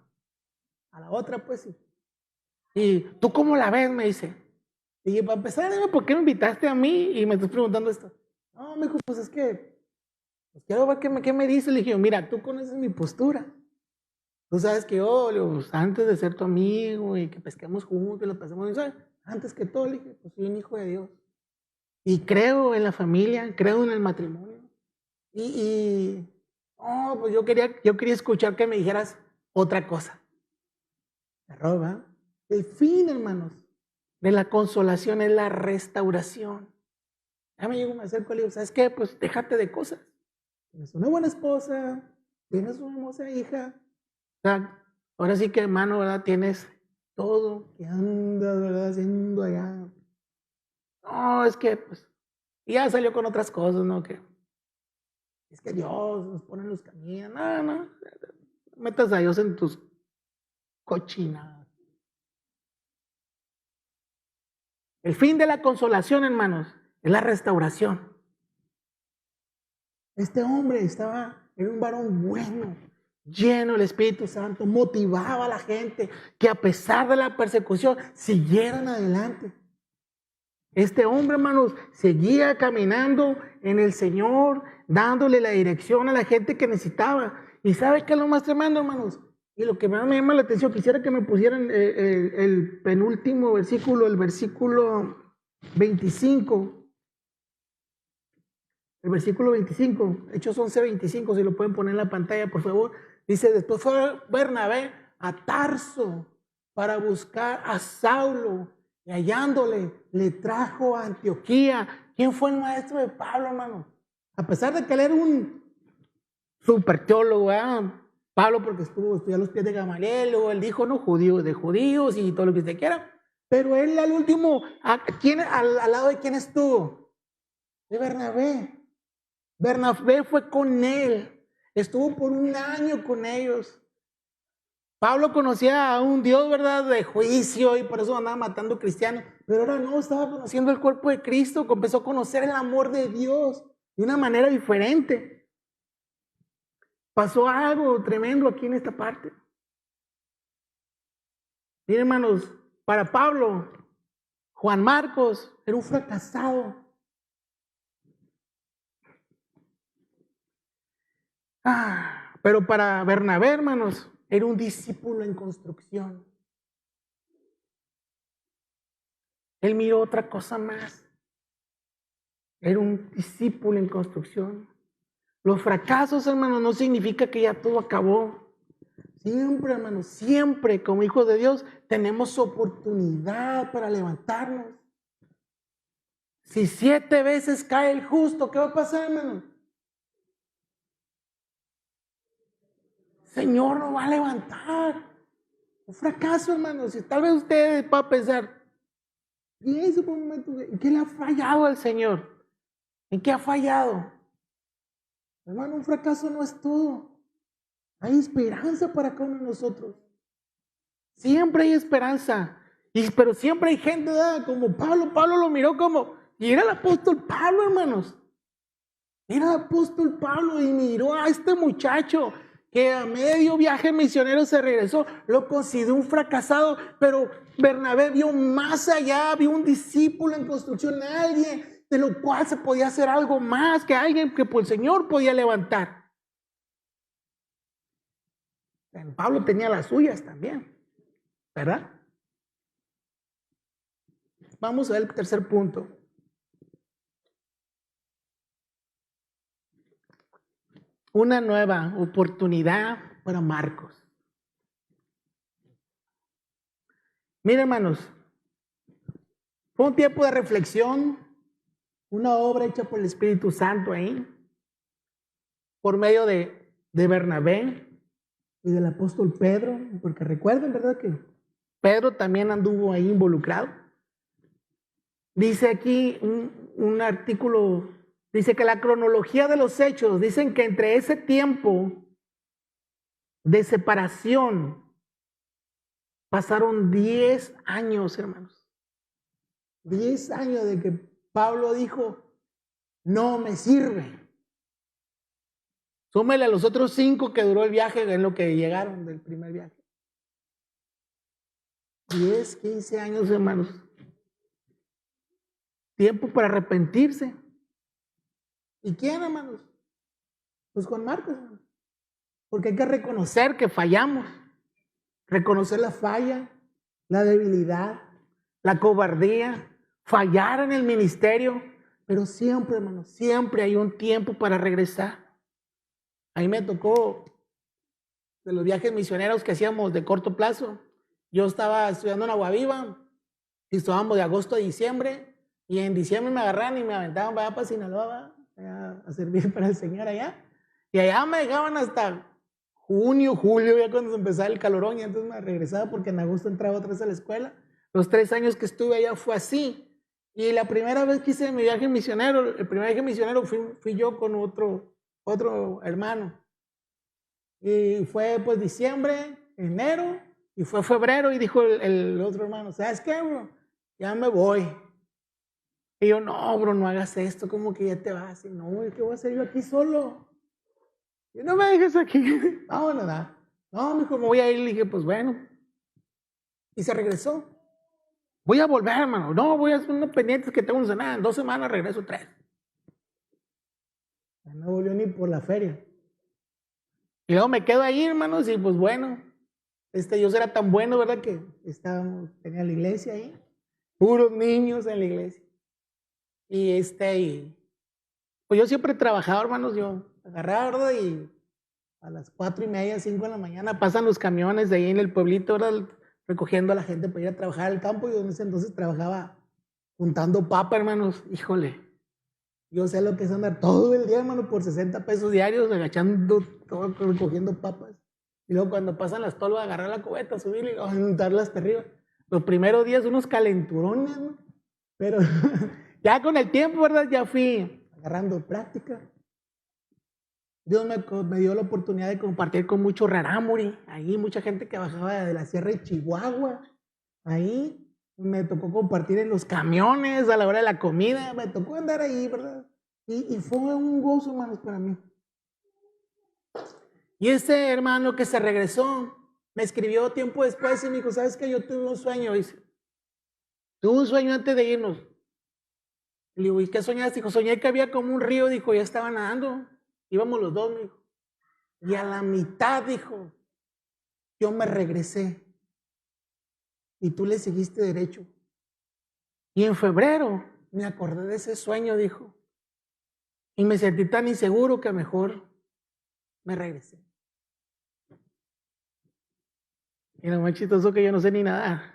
la otra, pues sí. ¿Y tú cómo la ves? Me dice. Y dije, para empezar, dime por qué me invitaste a mí y me estás preguntando esto. No, me dijo, pues es que pues quiero ver qué me dice. Le dije, mira, tú conoces mi postura. Tú sabes que yo, antes de ser tu amigo y que pesquemos juntos y lo pasemos, ¿sabes? Antes que todo, le dije, pues soy un hijo de Dios. Y creo en la familia, creo en el matrimonio. Pues yo quería escuchar que me dijeras otra cosa. Me roba. El fin, hermanos, de la consolación es la restauración. Ya me acerco y le digo, ¿sabes qué? Pues déjate de cosas. Tienes una buena esposa, tienes una hermosa hija. O sea, ahora sí que, hermano, ¿verdad? Tienes todo que andas, ¿verdad? Haciendo allá. No, es que, pues, ya salió con otras cosas, ¿no? Que Es que Dios nos pone en los caminos. No metas a Dios en tus cochinadas. El fin de la consolación, hermanos, es la restauración. Este hombre era un varón bueno, lleno del Espíritu Santo, motivaba a la gente que a pesar de la persecución siguieran adelante. Este hombre, hermanos, seguía caminando en el Señor, dándole la dirección a la gente que necesitaba. ¿Y sabe qué es lo más tremendo, hermanos? Y lo que más me llama la atención, quisiera que me pusieran el penúltimo versículo, el versículo 25. El versículo 25, Hechos 11:25, si lo pueden poner en la pantalla, por favor. Dice, después fue Bernabé a Tarso para buscar a Saulo, y hallándole, le trajo a Antioquía. ¿Quién fue el maestro de Pablo, hermano? A pesar de que él era un super teólogo, Pablo, porque estuvo a los pies de Gamaliel, o él dijo, no, judíos de judíos y todo lo que usted quiera. Pero él al último, al lado de quién estuvo? De Bernabé. Bernabé fue con él, estuvo por un año con ellos. Pablo conocía a un Dios, ¿verdad?, de juicio, y por eso andaba matando cristianos, pero ahora no, estaba conociendo el cuerpo de Cristo, empezó a conocer el amor de Dios de una manera diferente. Pasó algo tremendo aquí en esta parte. Miren, hermanos, para Pablo, Juan Marcos era un fracasado. Pero para Bernabé, hermanos, era un discípulo en construcción. Él miró otra cosa más. Era un discípulo en construcción. Los fracasos, hermanos, no significa que ya todo acabó. Siempre, hermanos, siempre como hijos de Dios tenemos oportunidad para levantarnos. Si 7 veces cae el justo, ¿qué va a pasar, hermanos? Señor nos va a levantar. Un fracaso, hermanos. Si tal vez usted va a pensar, piense por un momento, ¿en qué le ha fallado al Señor? ¿En qué ha fallado? Hermano, un fracaso no es todo. Hay esperanza para cada uno de nosotros. Siempre hay esperanza. Pero siempre hay gente, ¿verdad?, como Pablo. Pablo lo miró como, y era el apóstol Pablo, hermanos. Era el apóstol Pablo y miró a este muchacho que a medio viaje misionero se regresó, lo consideró un fracasado, pero Bernabé vio más allá, vio un discípulo en construcción, alguien de lo cual se podía hacer algo más, que alguien que por el Señor podía levantar. Pablo tenía las suyas también, ¿verdad? Vamos a ver el tercer punto. Una nueva oportunidad para Marcos. Miren, hermanos, fue un tiempo de reflexión, una obra hecha por el Espíritu Santo ahí, por medio de Bernabé y del apóstol Pedro, porque recuerden, ¿verdad?, que Pedro también anduvo ahí involucrado. Dice aquí un artículo, dice que la cronología de los hechos, dicen que entre ese tiempo de separación pasaron 10 años, hermanos. 10 años de que Pablo dijo, no me sirve. Súmele a los otros 5 que duró el viaje, en lo que llegaron del primer viaje. 10, 15 años, hermanos. Tiempo para arrepentirse. ¿Y quién, hermanos? Pues Juan Marcos, hermanos. Porque hay que reconocer que fallamos. Reconocer la falla, la debilidad, la cobardía, fallar en el ministerio. Pero siempre, hermanos, siempre hay un tiempo para regresar. A mí me tocó de los viajes misioneros que hacíamos de corto plazo. Yo estaba estudiando en Agua Viva y estábamos de agosto a diciembre, y en diciembre me agarraban y me aventaban para Sinaloa, a servir para el Señor allá. Y allá me dejaban hasta junio, julio, ya cuando empezaba el calorón, y entonces me regresaba porque en agosto entraba otra vez a la escuela. Los 3 años que estuve allá fue así. Y la primera vez que hice mi viaje misionero, el primer viaje misionero fui yo con otro otro hermano. Y fue pues diciembre, enero, y fue febrero, y dijo el otro hermano, ¿sabes qué, bro? Ya me voy. Y yo, no, bro, no hagas esto, como que ya te vas. Y no, ¿qué voy a hacer yo aquí solo? Y no me dejes aquí. Vámonos, nada. No, mijo, me voy a ir. Le dije, pues bueno. Y se regresó. Voy a volver, hermano. No, voy a hacer unos pendientes que tengo una semana. En 2 semanas regreso 3. No volvió ni por la feria. Y luego me quedo ahí, hermanos, y pues bueno, yo era tan bueno, ¿verdad? Que tenía la iglesia ahí, puros niños en la iglesia. Y pues yo siempre he trabajado, hermanos, yo agarraba, ¿verdad? Y a las 4:30, 5 de la mañana pasan los camiones de ahí en el pueblito, ¿verdad? Recogiendo a la gente para ir a trabajar al campo. Y en ese entonces trabajaba juntando papa, hermanos. Híjole, yo sé lo que es andar todo el día, hermano, por 60 pesos diarios, agachando todo, recogiendo papas. Y luego cuando pasan las tolvas, agarrar la cubeta, subir y juntarlas hasta arriba. Los primeros días unos calenturones, ¿no? Pero ya con el tiempo, ¿verdad? Ya fui agarrando práctica. Dios me dio la oportunidad de compartir con mucho rarámuri. Ahí mucha gente que bajaba de la sierra de Chihuahua. Ahí me tocó compartir en los camiones a la hora de la comida. Me tocó andar ahí, ¿verdad? Y fue un gozo, hermanos, para mí. Y ese hermano que se regresó me escribió tiempo después y me dijo, ¿sabes qué? Yo tuve un sueño, dice. Tuve un sueño antes de irnos. Le digo, ¿y qué soñaste? Dijo, soñé que había como un río, dijo, ya estaba nadando. Íbamos los dos, me dijo. Y a la mitad, dijo, yo me regresé. Y tú le seguiste derecho. Y en febrero me acordé de ese sueño, dijo. Y me sentí tan inseguro que mejor me regresé. Y lo más chistoso que yo no sé ni nadar.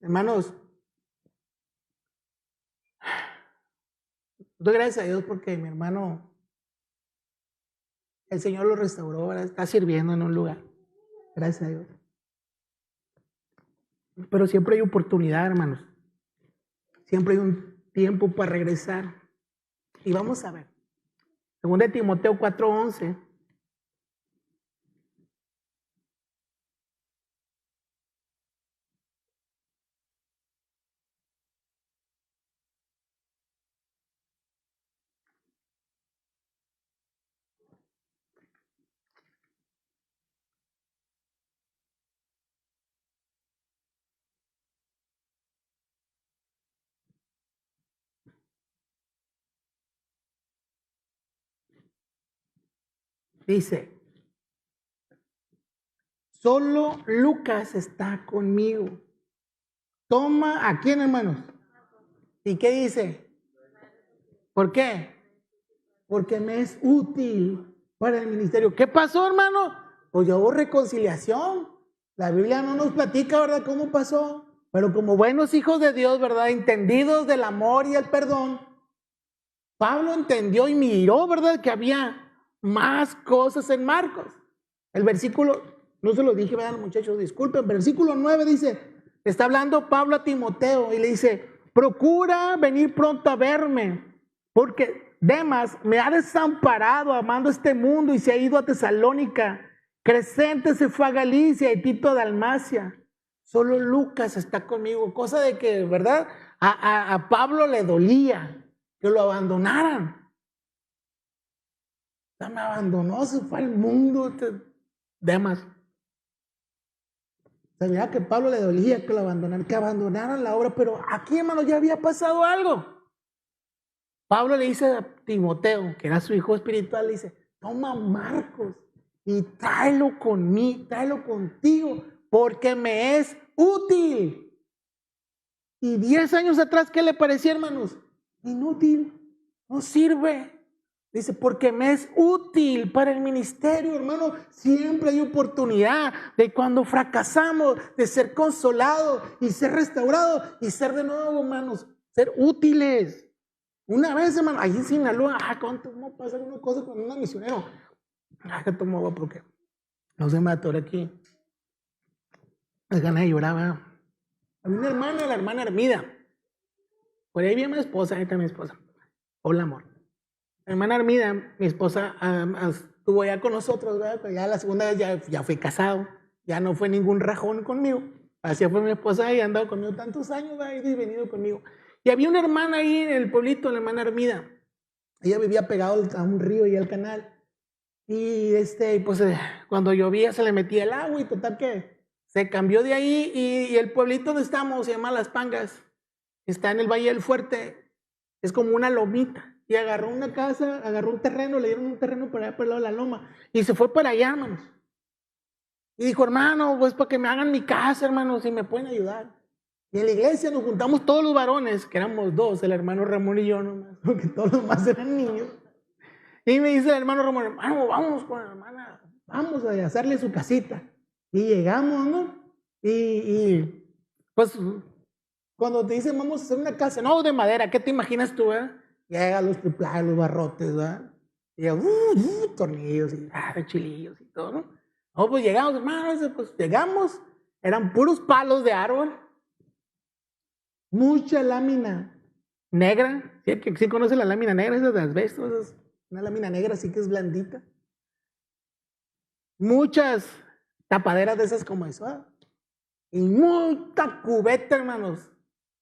Hermanos, doy gracias a Dios porque mi hermano, el Señor lo restauró, ¿verdad? Está sirviendo en un lugar. Gracias a Dios. Pero siempre hay oportunidad, hermanos. Siempre hay un tiempo para regresar. Y vamos a ver. Según de Timoteo 4:11. Dice, solo Lucas está conmigo. Toma, ¿a quién, hermanos? ¿Y qué dice? ¿Por qué? Porque me es útil para el ministerio. ¿Qué pasó, hermano? Pues ya hubo reconciliación. La Biblia no nos platica, ¿verdad? ¿Cómo pasó? Pero como buenos hijos de Dios, ¿verdad? Entendidos del amor y el perdón, Pablo entendió y miró, ¿verdad? Que había más cosas en Marcos. El versículo, no se lo dije, vean muchachos, disculpen, versículo 9 dice, está hablando Pablo a Timoteo y le dice, procura venir pronto a verme, porque Demas me ha desamparado amando este mundo y se ha ido a Tesalónica. Crescente se fue a Galicia y Tito a Dalmacia. Solo Lucas está conmigo, cosa de que, ¿verdad? A Pablo le dolía que lo abandonaran. Ya me abandonó, se fue al mundo. Demas. Sabía que Pablo le dolía que lo abandonaran, que abandonaran la obra, pero aquí, hermano, ya había pasado algo. Pablo le dice a Timoteo, que era su hijo espiritual, le dice, toma Marcos y tráelo conmigo, tráelo contigo, porque me es útil. Y 10 años atrás, ¿qué le parecía, hermanos? Inútil, no sirve. Dice, porque me es útil para el ministerio, hermano. Siempre hay oportunidad de cuando fracasamos, de ser consolados y ser restaurados y ser de nuevo, hermanos, ser útiles. Una vez, hermano, ahí en Sinaloa, ¿cómo pasa una cosa con un misionero? Que tomaba porque no se me atoró aquí. Las ganas de llorar, ¿verdad? Había una hermana, la hermana Hermida. Por ahí viene mi esposa, ahí está mi esposa. Hola, amor. Mi hermana Armida, mi esposa, estuvo ya con nosotros, ¿verdad? Pero ya la segunda vez ya fui casado, ya no fue ningún rajón conmigo. Así fue mi esposa y ha andado conmigo tantos años, ha ido y venido conmigo. Y había una hermana ahí en el pueblito, la hermana Armida. Ella vivía pegado a un río y al canal. Y pues cuando llovía se le metía el agua y total que se cambió de ahí y el pueblito donde estamos se llama Las Pangas. Está en el Valle del Fuerte. Es como una lomita. Y agarró una casa, agarró un terreno, le dieron un terreno para allá por el lado de la loma. Y se fue para allá, hermanos. Y dijo, hermano, pues para que me hagan mi casa, hermano, si me pueden ayudar. Y en la iglesia nos juntamos todos los varones, que éramos dos, el hermano Ramón y yo nomás, porque todos los demás eran niños. Y me dice el hermano Ramón, hermano, vamos con la hermana, vamos a hacerle su casita. Y llegamos, ¿no? Y pues cuando te dicen vamos a hacer una casa, no, de madera, ¿qué te imaginas tú, Llegan los triplajes, los barrotes, ¿verdad? Y tornillos y chilillos y todo, ¿no? No, pues llegamos, hermano, pues llegamos, eran puros palos de árbol, mucha lámina negra. ¿Sí conoce la lámina negra? Es de asbesto, es una lámina negra así que es blandita. Muchas tapaderas de esas como eso, ¿eh? Y mucha cubeta, hermanos,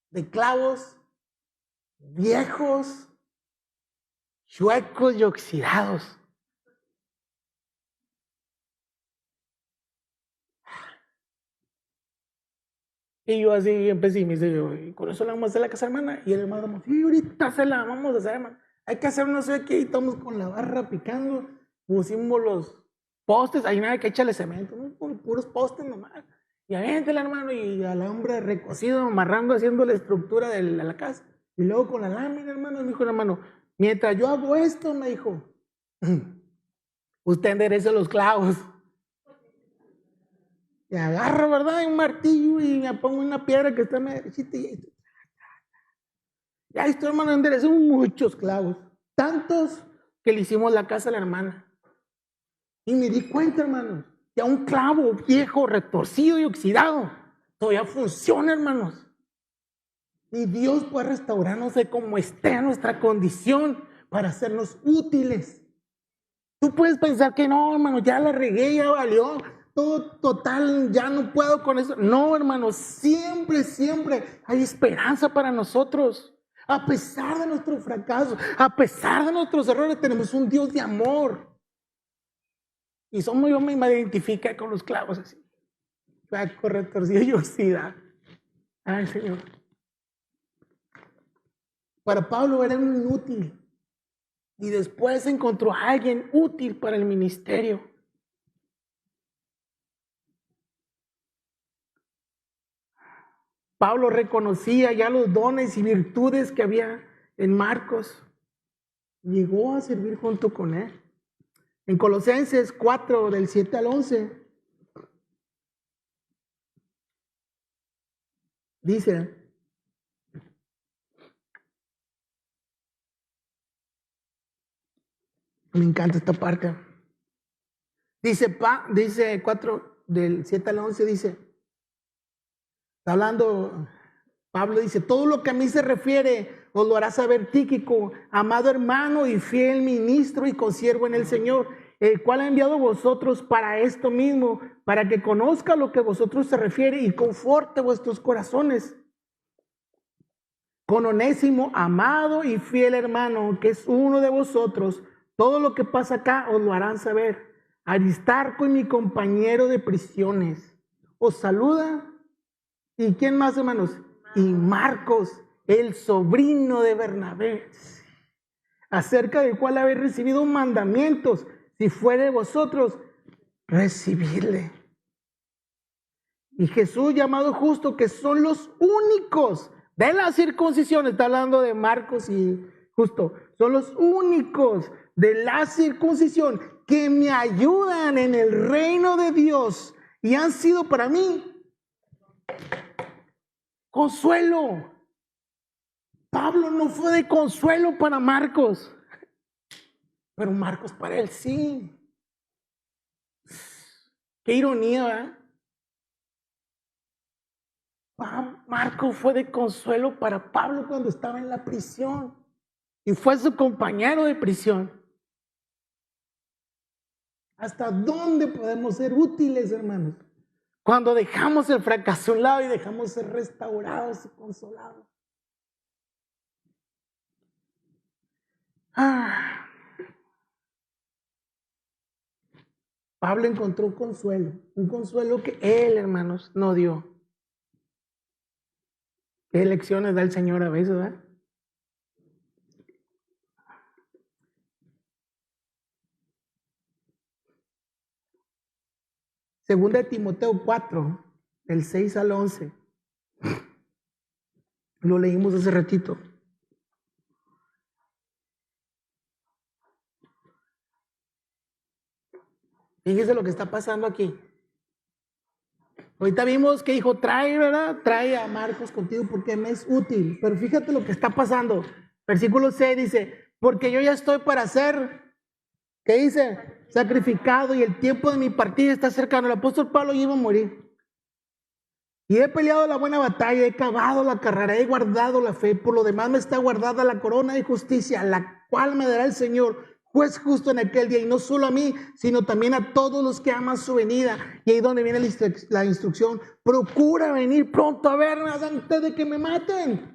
de clavos viejos, chuecos y oxidados. Y yo así bien pesimista, yo, y con eso la vamos a hacer la casa, hermana. Y el hermano, sí, ahorita se la vamos a hacer, hermana. Hay que hacer no sé qué, y estamos con la barra picando, pusimos los postes, ahí nada que echarle cemento, ¿no? Con puros postes nomás. Y avéntela, hermano, y al hombre recocido, amarrando, haciendo la estructura de la casa. Y luego con la lámina, hermano, me dijo el hermano, mientras yo hago esto, me dijo, usted enderece los clavos. Y agarro, ¿verdad? Un martillo y me pongo una piedra que está derechita y ya estoy, hermano, enderecé muchos clavos. Tantos que le hicimos la casa a la hermana. Y me di cuenta, hermanos, que a un clavo viejo, retorcido y oxidado todavía funciona, hermanos. Y Dios puede restaurarnos de como esté nuestra condición para hacernos útiles. Tú puedes pensar que no, hermano, ya la regué, ya valió. Todo total, ya no puedo con eso. No, hermano, siempre hay esperanza para nosotros. A pesar de nuestros fracasos, a pesar de nuestros errores, tenemos un Dios de amor. Y yo me identifico con los clavos así. Flaco, retorcido y oxidado. Ay, Señor. Para Pablo era un inútil. Y después encontró a alguien útil para el ministerio. Pablo reconocía ya los dones y virtudes que había en Marcos. Llegó a servir junto con él. En Colosenses 4, del 7 al 11, dice, me encanta esta parte. Dice 4, del 7 al 11, dice, está hablando, Pablo dice, todo lo que a mí se refiere os lo hará saber Tíquico, amado hermano y fiel ministro y consiervo en el Señor, el cual ha enviado a vosotros para esto mismo, para que conozca lo que a vosotros se refiere y conforte vuestros corazones. Con Onésimo, amado y fiel hermano, que es uno de vosotros, todo lo que pasa acá os lo harán saber. Aristarco y mi compañero de prisiones os saluda. ¿Y quién más, hermanos? Y Marcos, el sobrino de Bernabé, acerca del cual habéis recibido mandamientos, si fuere de vosotros, recibidle. Y Jesús, llamado justo, que son los únicos de la circuncisión, está hablando de Marcos y Justo, son los únicos de la circuncisión que me ayudan en el reino de Dios y han sido para mí consuelo. Pablo no fue de consuelo para Marcos, pero Marcos para él sí. Qué ironía, ¿verdad? Marcos fue de consuelo para Pablo cuando estaba en la prisión y fue su compañero de prisión. ¿Hasta dónde podemos ser útiles, hermanos? Cuando dejamos el fracaso a un lado y dejamos ser restaurados y consolados. Pablo encontró consuelo, un consuelo que él, hermanos, no dio. ¿Qué lecciones da el Señor a veces, verdad? Segunda de Timoteo 4, del 6 al 11. Lo leímos hace ratito. Fíjese lo que está pasando aquí. Ahorita vimos que dijo, trae, ¿verdad? Trae a Marcos contigo porque me es útil. Pero fíjate lo que está pasando. Versículo 6 dice, porque yo ya estoy para ser, ¿qué dice? Sacrificado y el tiempo de mi partida está cercano. El apóstol Pablo ya iba a morir. Y he peleado la buena batalla, he cavado la carrera, he guardado la fe. Por lo demás me está guardada la corona de justicia, la cual me dará el Señor, juez justo en aquel día. Y no solo a mí, sino también a todos los que aman su venida. Y ahí donde viene la instrucción, procura venir pronto a verme antes de que me maten.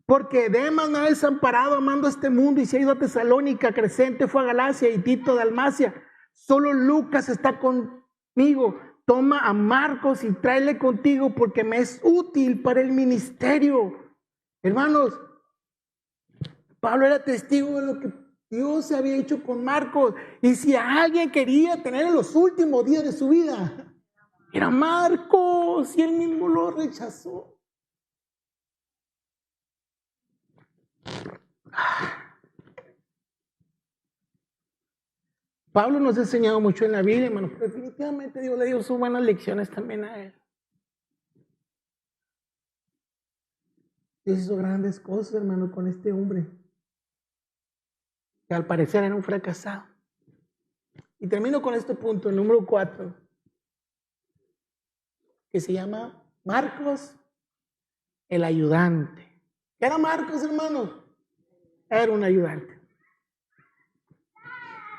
Porque Demas me ha desamparado amando este mundo y se ha ido a Tesalónica, Crescente fue a Galacia y Tito de Dalmacia. Solo Lucas está conmigo. Toma a Marcos y tráele contigo porque me es útil para el ministerio. Hermanos, Pablo era testigo de lo que Dios había hecho con Marcos. Y si alguien quería tener en los últimos días de su vida, era Marcos y él mismo lo rechazó. Pablo nos ha enseñado mucho en la Biblia, hermano, pero definitivamente Dios le dio sus buenas lecciones también a él. Dios hizo grandes cosas, hermano, con este hombre, que al parecer era un fracasado. Y termino con este punto, el número 4, que se llama Marcos, el ayudante. ¿Qué era Marcos, hermano? Era un ayudante.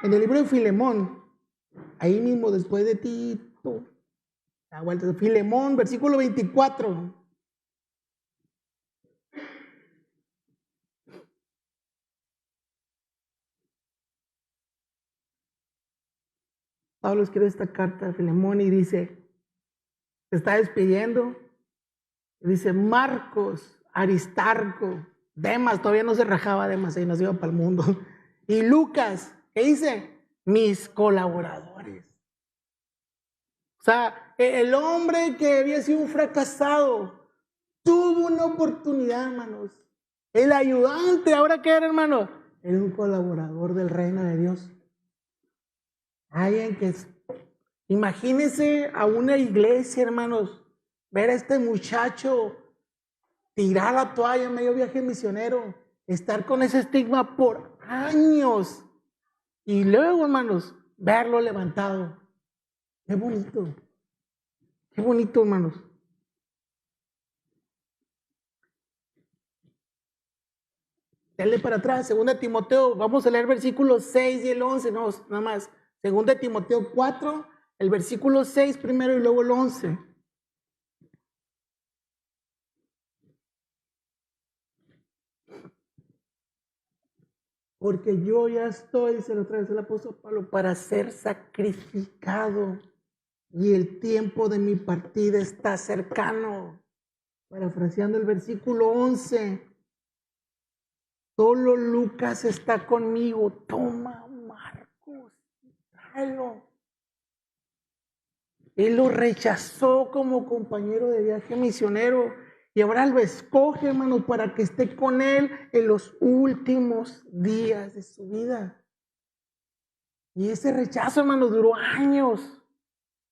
En el libro de Filemón, ahí mismo después de Tito, la vuelta de Filemón, versículo 24. Pablo escribe esta carta a Filemón y dice, se está despidiendo, dice Marcos, Aristarco, Demas, todavía no se rajaba Demas, ahí nos iba para el mundo, y Lucas, ¿qué dice? Mis colaboradores. O sea, el hombre que había sido un fracasado tuvo una oportunidad, hermanos. El ayudante, ¿ahora qué era, hermano? Era un colaborador del reino de Dios. Alguien que imagínense a una iglesia, hermanos, ver a este muchacho tirar la toalla en medio viaje misionero, estar con ese estigma por años y luego, hermanos, verlo levantado. Qué bonito, hermanos. Dale para atrás, 2 Timoteo, vamos a leer versículos 6 y el 11, no, nada más. 2 Timoteo 4, el versículo 6 primero y luego el 11. Porque yo ya estoy, dice otra vez el apóstol Pablo, para ser sacrificado y el tiempo de mi partida está cercano. Parafraseando el versículo 11. Solo Lucas está conmigo. Toma, Marcos, tráelo. Él lo rechazó como compañero de viaje misionero y ahora lo escoge, hermanos, para que esté con él en los últimos días de su vida. Y ese rechazo, hermanos, duró años.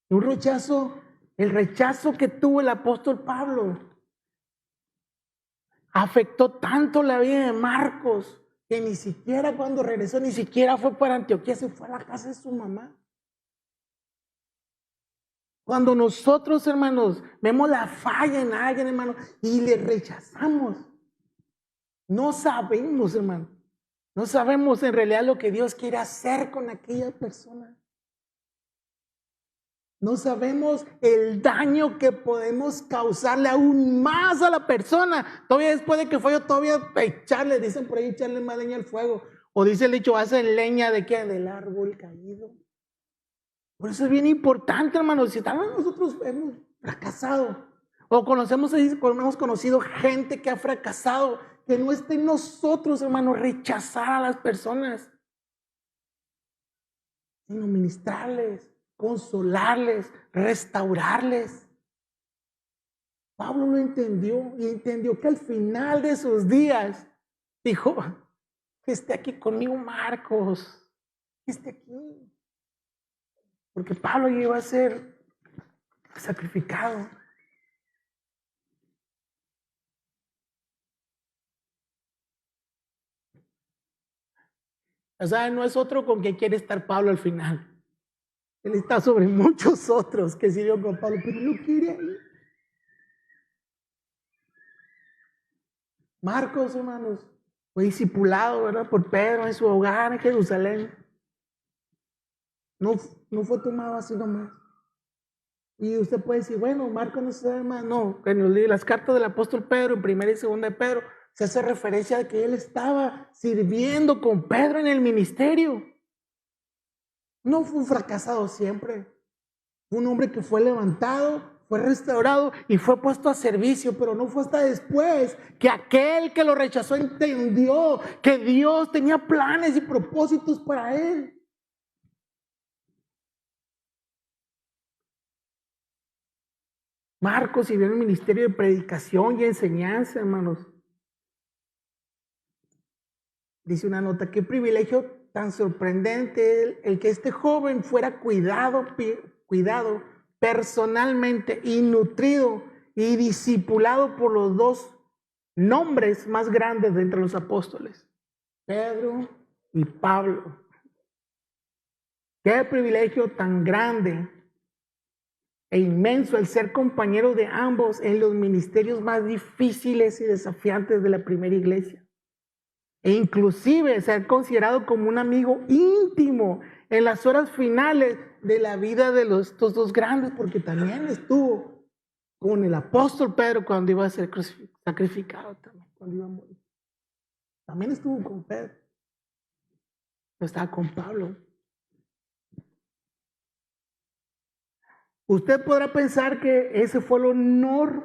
Un rechazo, el rechazo que tuvo el apóstol Pablo afectó tanto la vida de Marcos que ni siquiera cuando regresó, ni siquiera fue para Antioquía, se fue a la casa de su mamá. Cuando nosotros, hermanos, vemos la falla en alguien, hermano, y le rechazamos, no sabemos, hermano. No sabemos en realidad lo que Dios quiere hacer con aquella persona. No sabemos el daño que podemos causarle aún más a la persona. Todavía después de que fue, todavía echarle, dicen por ahí, echarle más leña al fuego. O dice el dicho, hacen leña de qué? Del árbol caído. Por eso es bien importante, hermanos. Si tal vez nosotros hemos fracasado, o hemos conocido gente que ha fracasado, que no esté en nosotros, hermanos, rechazar a las personas, sino ministrarles, consolarles, restaurarles. Pablo lo entendió y entendió que al final de sus días dijo, que esté aquí conmigo Marcos, que esté aquí. Porque Pablo iba a ser sacrificado. O sea, no es otro con quien quiere estar Pablo al final. Él está sobre muchos otros que sirvieron con Pablo, pero no quiere ahí. Marcos, hermanos, fue discipulado, ¿verdad? Por Pedro en su hogar en Jerusalén. No fue tomado así nomás. Y usted puede decir, bueno, Marcos no se llama, no, en las cartas del apóstol Pedro, en primera y segunda de Pedro, se hace referencia a que él estaba sirviendo con Pedro en el ministerio. No fue un fracasado siempre. Fue un hombre que fue levantado, fue restaurado y fue puesto a servicio, pero no fue hasta después que aquel que lo rechazó entendió que Dios tenía planes y propósitos para él. Marcos sirvió en el ministerio de predicación y enseñanza, hermanos. Dice una nota, qué privilegio tan sorprendente el que este joven fuera cuidado personalmente y nutrido y discipulado por los dos nombres más grandes de entre los apóstoles, Pedro y Pablo. Qué privilegio tan grande e inmenso el ser compañero de ambos en los ministerios más difíciles y desafiantes de la primera iglesia. E inclusive ser considerado como un amigo íntimo en las horas finales de la vida de estos dos grandes, porque también estuvo con el apóstol Pedro cuando iba a ser sacrificado, también, cuando iba a morir. También estuvo con Pedro, estaba con Pablo. Usted podrá pensar que ese fue el honor,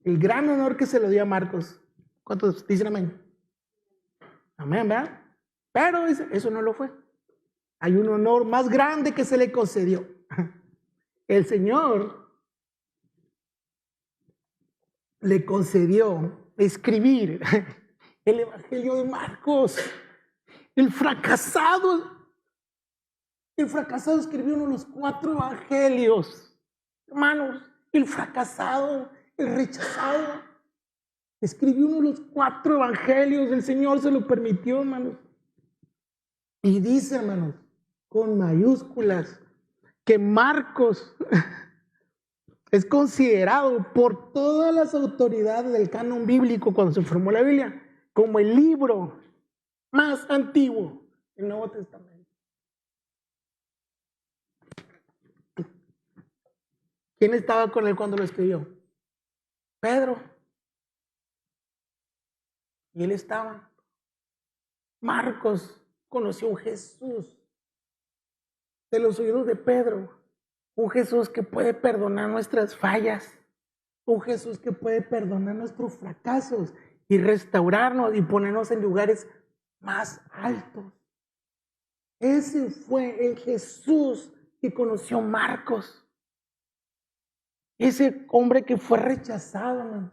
el gran honor que se le dio a Marcos. ¿Cuántos dicen amén? Amén, ¿verdad? Pero eso no lo fue. Hay un honor más grande que se le concedió. El Señor le concedió escribir el Evangelio de Marcos. El fracasado escribió uno de los 4 evangelios. Hermanos, el fracasado, el rechazado, escribió uno de los 4 evangelios. El Señor se lo permitió, hermanos. Y dice, hermanos, con mayúsculas, que Marcos es considerado por todas las autoridades del canon bíblico cuando se formó la Biblia como el libro más antiguo del Nuevo Testamento. ¿Quién estaba con él cuando lo escribió? Pedro. Y él estaba. Marcos conoció a un Jesús de los oídos de Pedro. Un Jesús que puede perdonar nuestras fallas. Un Jesús que puede perdonar nuestros fracasos y restaurarnos y ponernos en lugares más altos. Ese fue el Jesús que conoció Marcos. Ese hombre que fue rechazado, hermanos,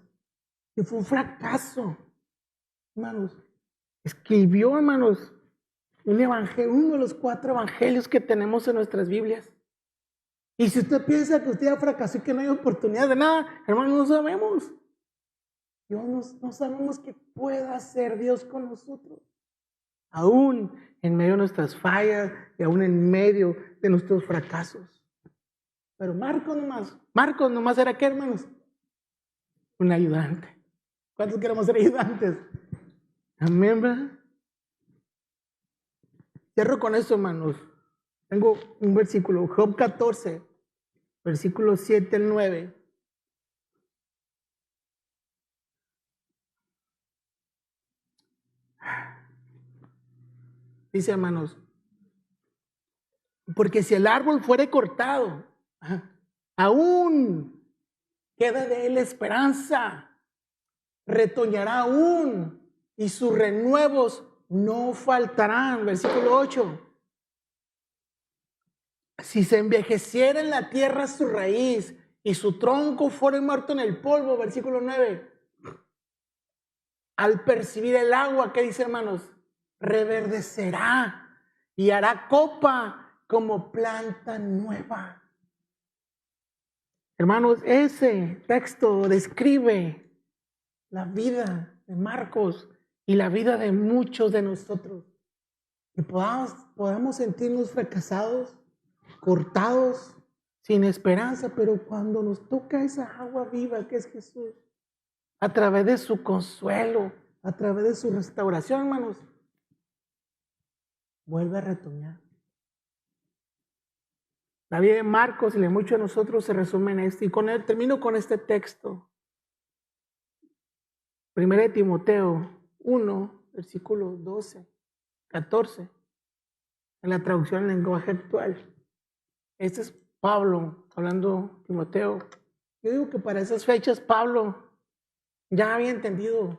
que fue un fracaso, hermanos, escribió, hermanos, un evangelio, uno de los 4 evangelios que tenemos en nuestras Biblias. Y si usted piensa que usted ya fracasó y que no hay oportunidad de nada, hermanos, no sabemos. No sabemos qué pueda hacer Dios con nosotros. Aún en medio de nuestras fallas y aún en medio de nuestros fracasos. Pero Marcos nomás era ¿qué, hermanos? Un ayudante. ¿Cuántos queremos ser ayudantes? Amén, ¿verdad? Cierro con eso, hermanos. Tengo un versículo, Job 14, versículos 7 al 9. Dice, hermanos, porque si el árbol fuere cortado, aún queda de él esperanza, retoñará aún y sus renuevos no faltarán. Versículo 8. Si se envejeciera en la tierra su raíz y su tronco fuera muerto en el polvo. Versículo 9. Al percibir el agua, ¿qué dice, hermanos? Reverdecerá y hará copa como planta nueva. Hermanos, ese texto describe la vida de Marcos y la vida de muchos de nosotros. Que podamos sentirnos fracasados, cortados, sin esperanza, pero cuando nos toca esa agua viva que es Jesús, a través de su consuelo, a través de su restauración, hermanos, vuelve a retoñar. La vida de Marcos y de muchos de nosotros se resume en esto. Y termino con este texto. 1 Timoteo 1, versículo 12, 14, en la traducción en lenguaje actual. Este es Pablo hablando a Timoteo. Yo digo que para esas fechas Pablo ya había entendido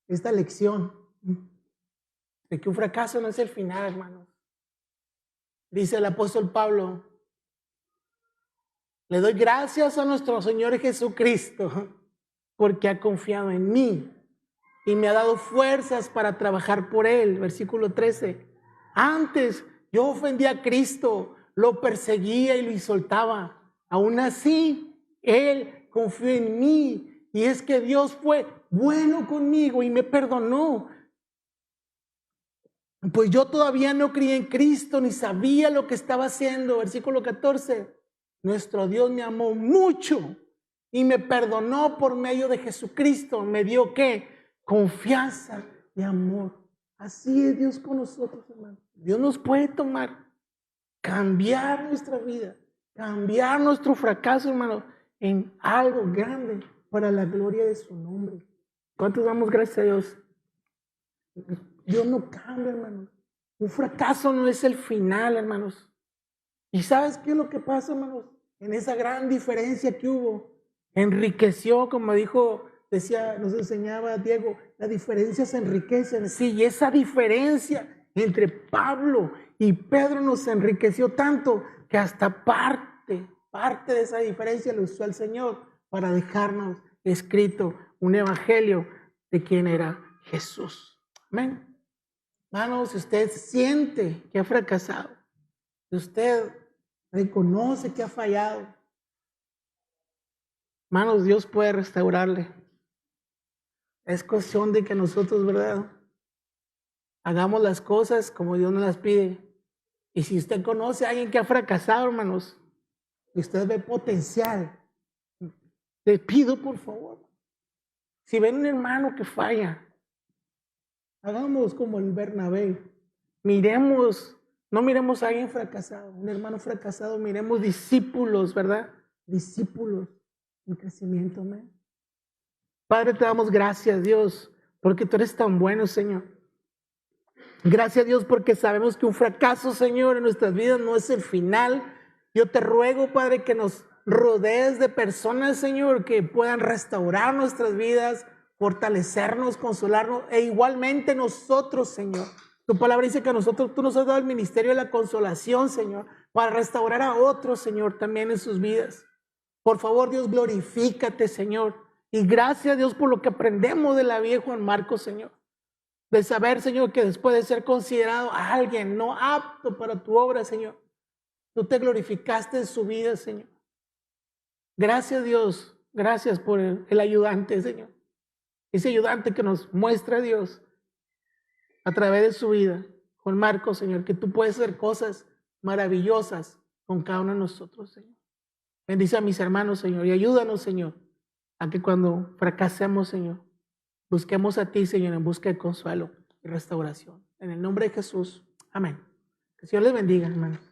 esta lección de que un fracaso no es el final, hermanos. Dice el apóstol Pablo: le doy gracias a nuestro Señor Jesucristo porque ha confiado en mí y me ha dado fuerzas para trabajar por Él. Versículo 13. Antes yo ofendía a Cristo, lo perseguía y lo insultaba. Aún así, Él confió en mí y es que Dios fue bueno conmigo y me perdonó. Pues yo todavía no creía en Cristo ni sabía lo que estaba haciendo. Versículo 14. Nuestro Dios me amó mucho y me perdonó por medio de Jesucristo. Me dio ¿qué? Confianza y amor. Así es Dios con nosotros, hermano. Dios nos puede tomar, cambiar nuestra vida, cambiar nuestro fracaso, hermano, en algo grande para la gloria de su nombre. ¿Cuántos damos gracias a Dios? Dios no cambia, hermanos. Un fracaso no es el final, hermanos. ¿Y sabes qué es lo que pasa, hermanos? En esa gran diferencia que hubo, enriqueció, como nos enseñaba Diego, las diferencias enriquecen. Sí, y esa diferencia entre Pablo y Pedro nos enriqueció tanto que hasta parte de esa diferencia lo usó el Señor para dejarnos escrito un evangelio de quién era Jesús. Amén. Hermanos, si usted siente que ha fracasado, si usted reconoce que ha fallado, hermanos, Dios puede restaurarle. Es cuestión de que nosotros, ¿verdad?, hagamos las cosas como Dios nos las pide. Y si usted conoce a alguien que ha fracasado, hermanos, y usted ve potencial, le pido por favor, si ven un hermano que falla, hagamos como el Bernabé. No miremos a alguien fracasado, un hermano fracasado, miremos discípulos, ¿verdad? Discípulos en crecimiento, amén. Padre, te damos gracias, Dios, porque tú eres tan bueno, Señor. Gracias, Dios, porque sabemos que un fracaso, Señor, en nuestras vidas no es el final. Yo te ruego, Padre, que nos rodees de personas, Señor, que puedan restaurar nuestras vidas, fortalecernos, consolarnos, e igualmente nosotros, Señor. Tu palabra dice que tú nos has dado el ministerio de la consolación, Señor, para restaurar a otros, Señor, también en sus vidas. Por favor, Dios, glorifícate, Señor. Y gracias, Dios, por lo que aprendemos de la vida de Juan Marcos, Señor. De saber, Señor, que después de ser considerado a alguien no apto para tu obra, Señor, tú te glorificaste en su vida, Señor. Gracias, Dios. Gracias por el ayudante, Señor. Ese ayudante que nos muestra, Dios, a través de su vida, Juan Marcos, Señor, que tú puedes hacer cosas maravillosas con cada uno de nosotros, Señor. Bendice a mis hermanos, Señor, y ayúdanos, Señor, a que cuando fracasemos, Señor, busquemos a ti, Señor, en busca de consuelo y restauración. En el nombre de Jesús. Amén. Que el Señor les bendiga, hermanos.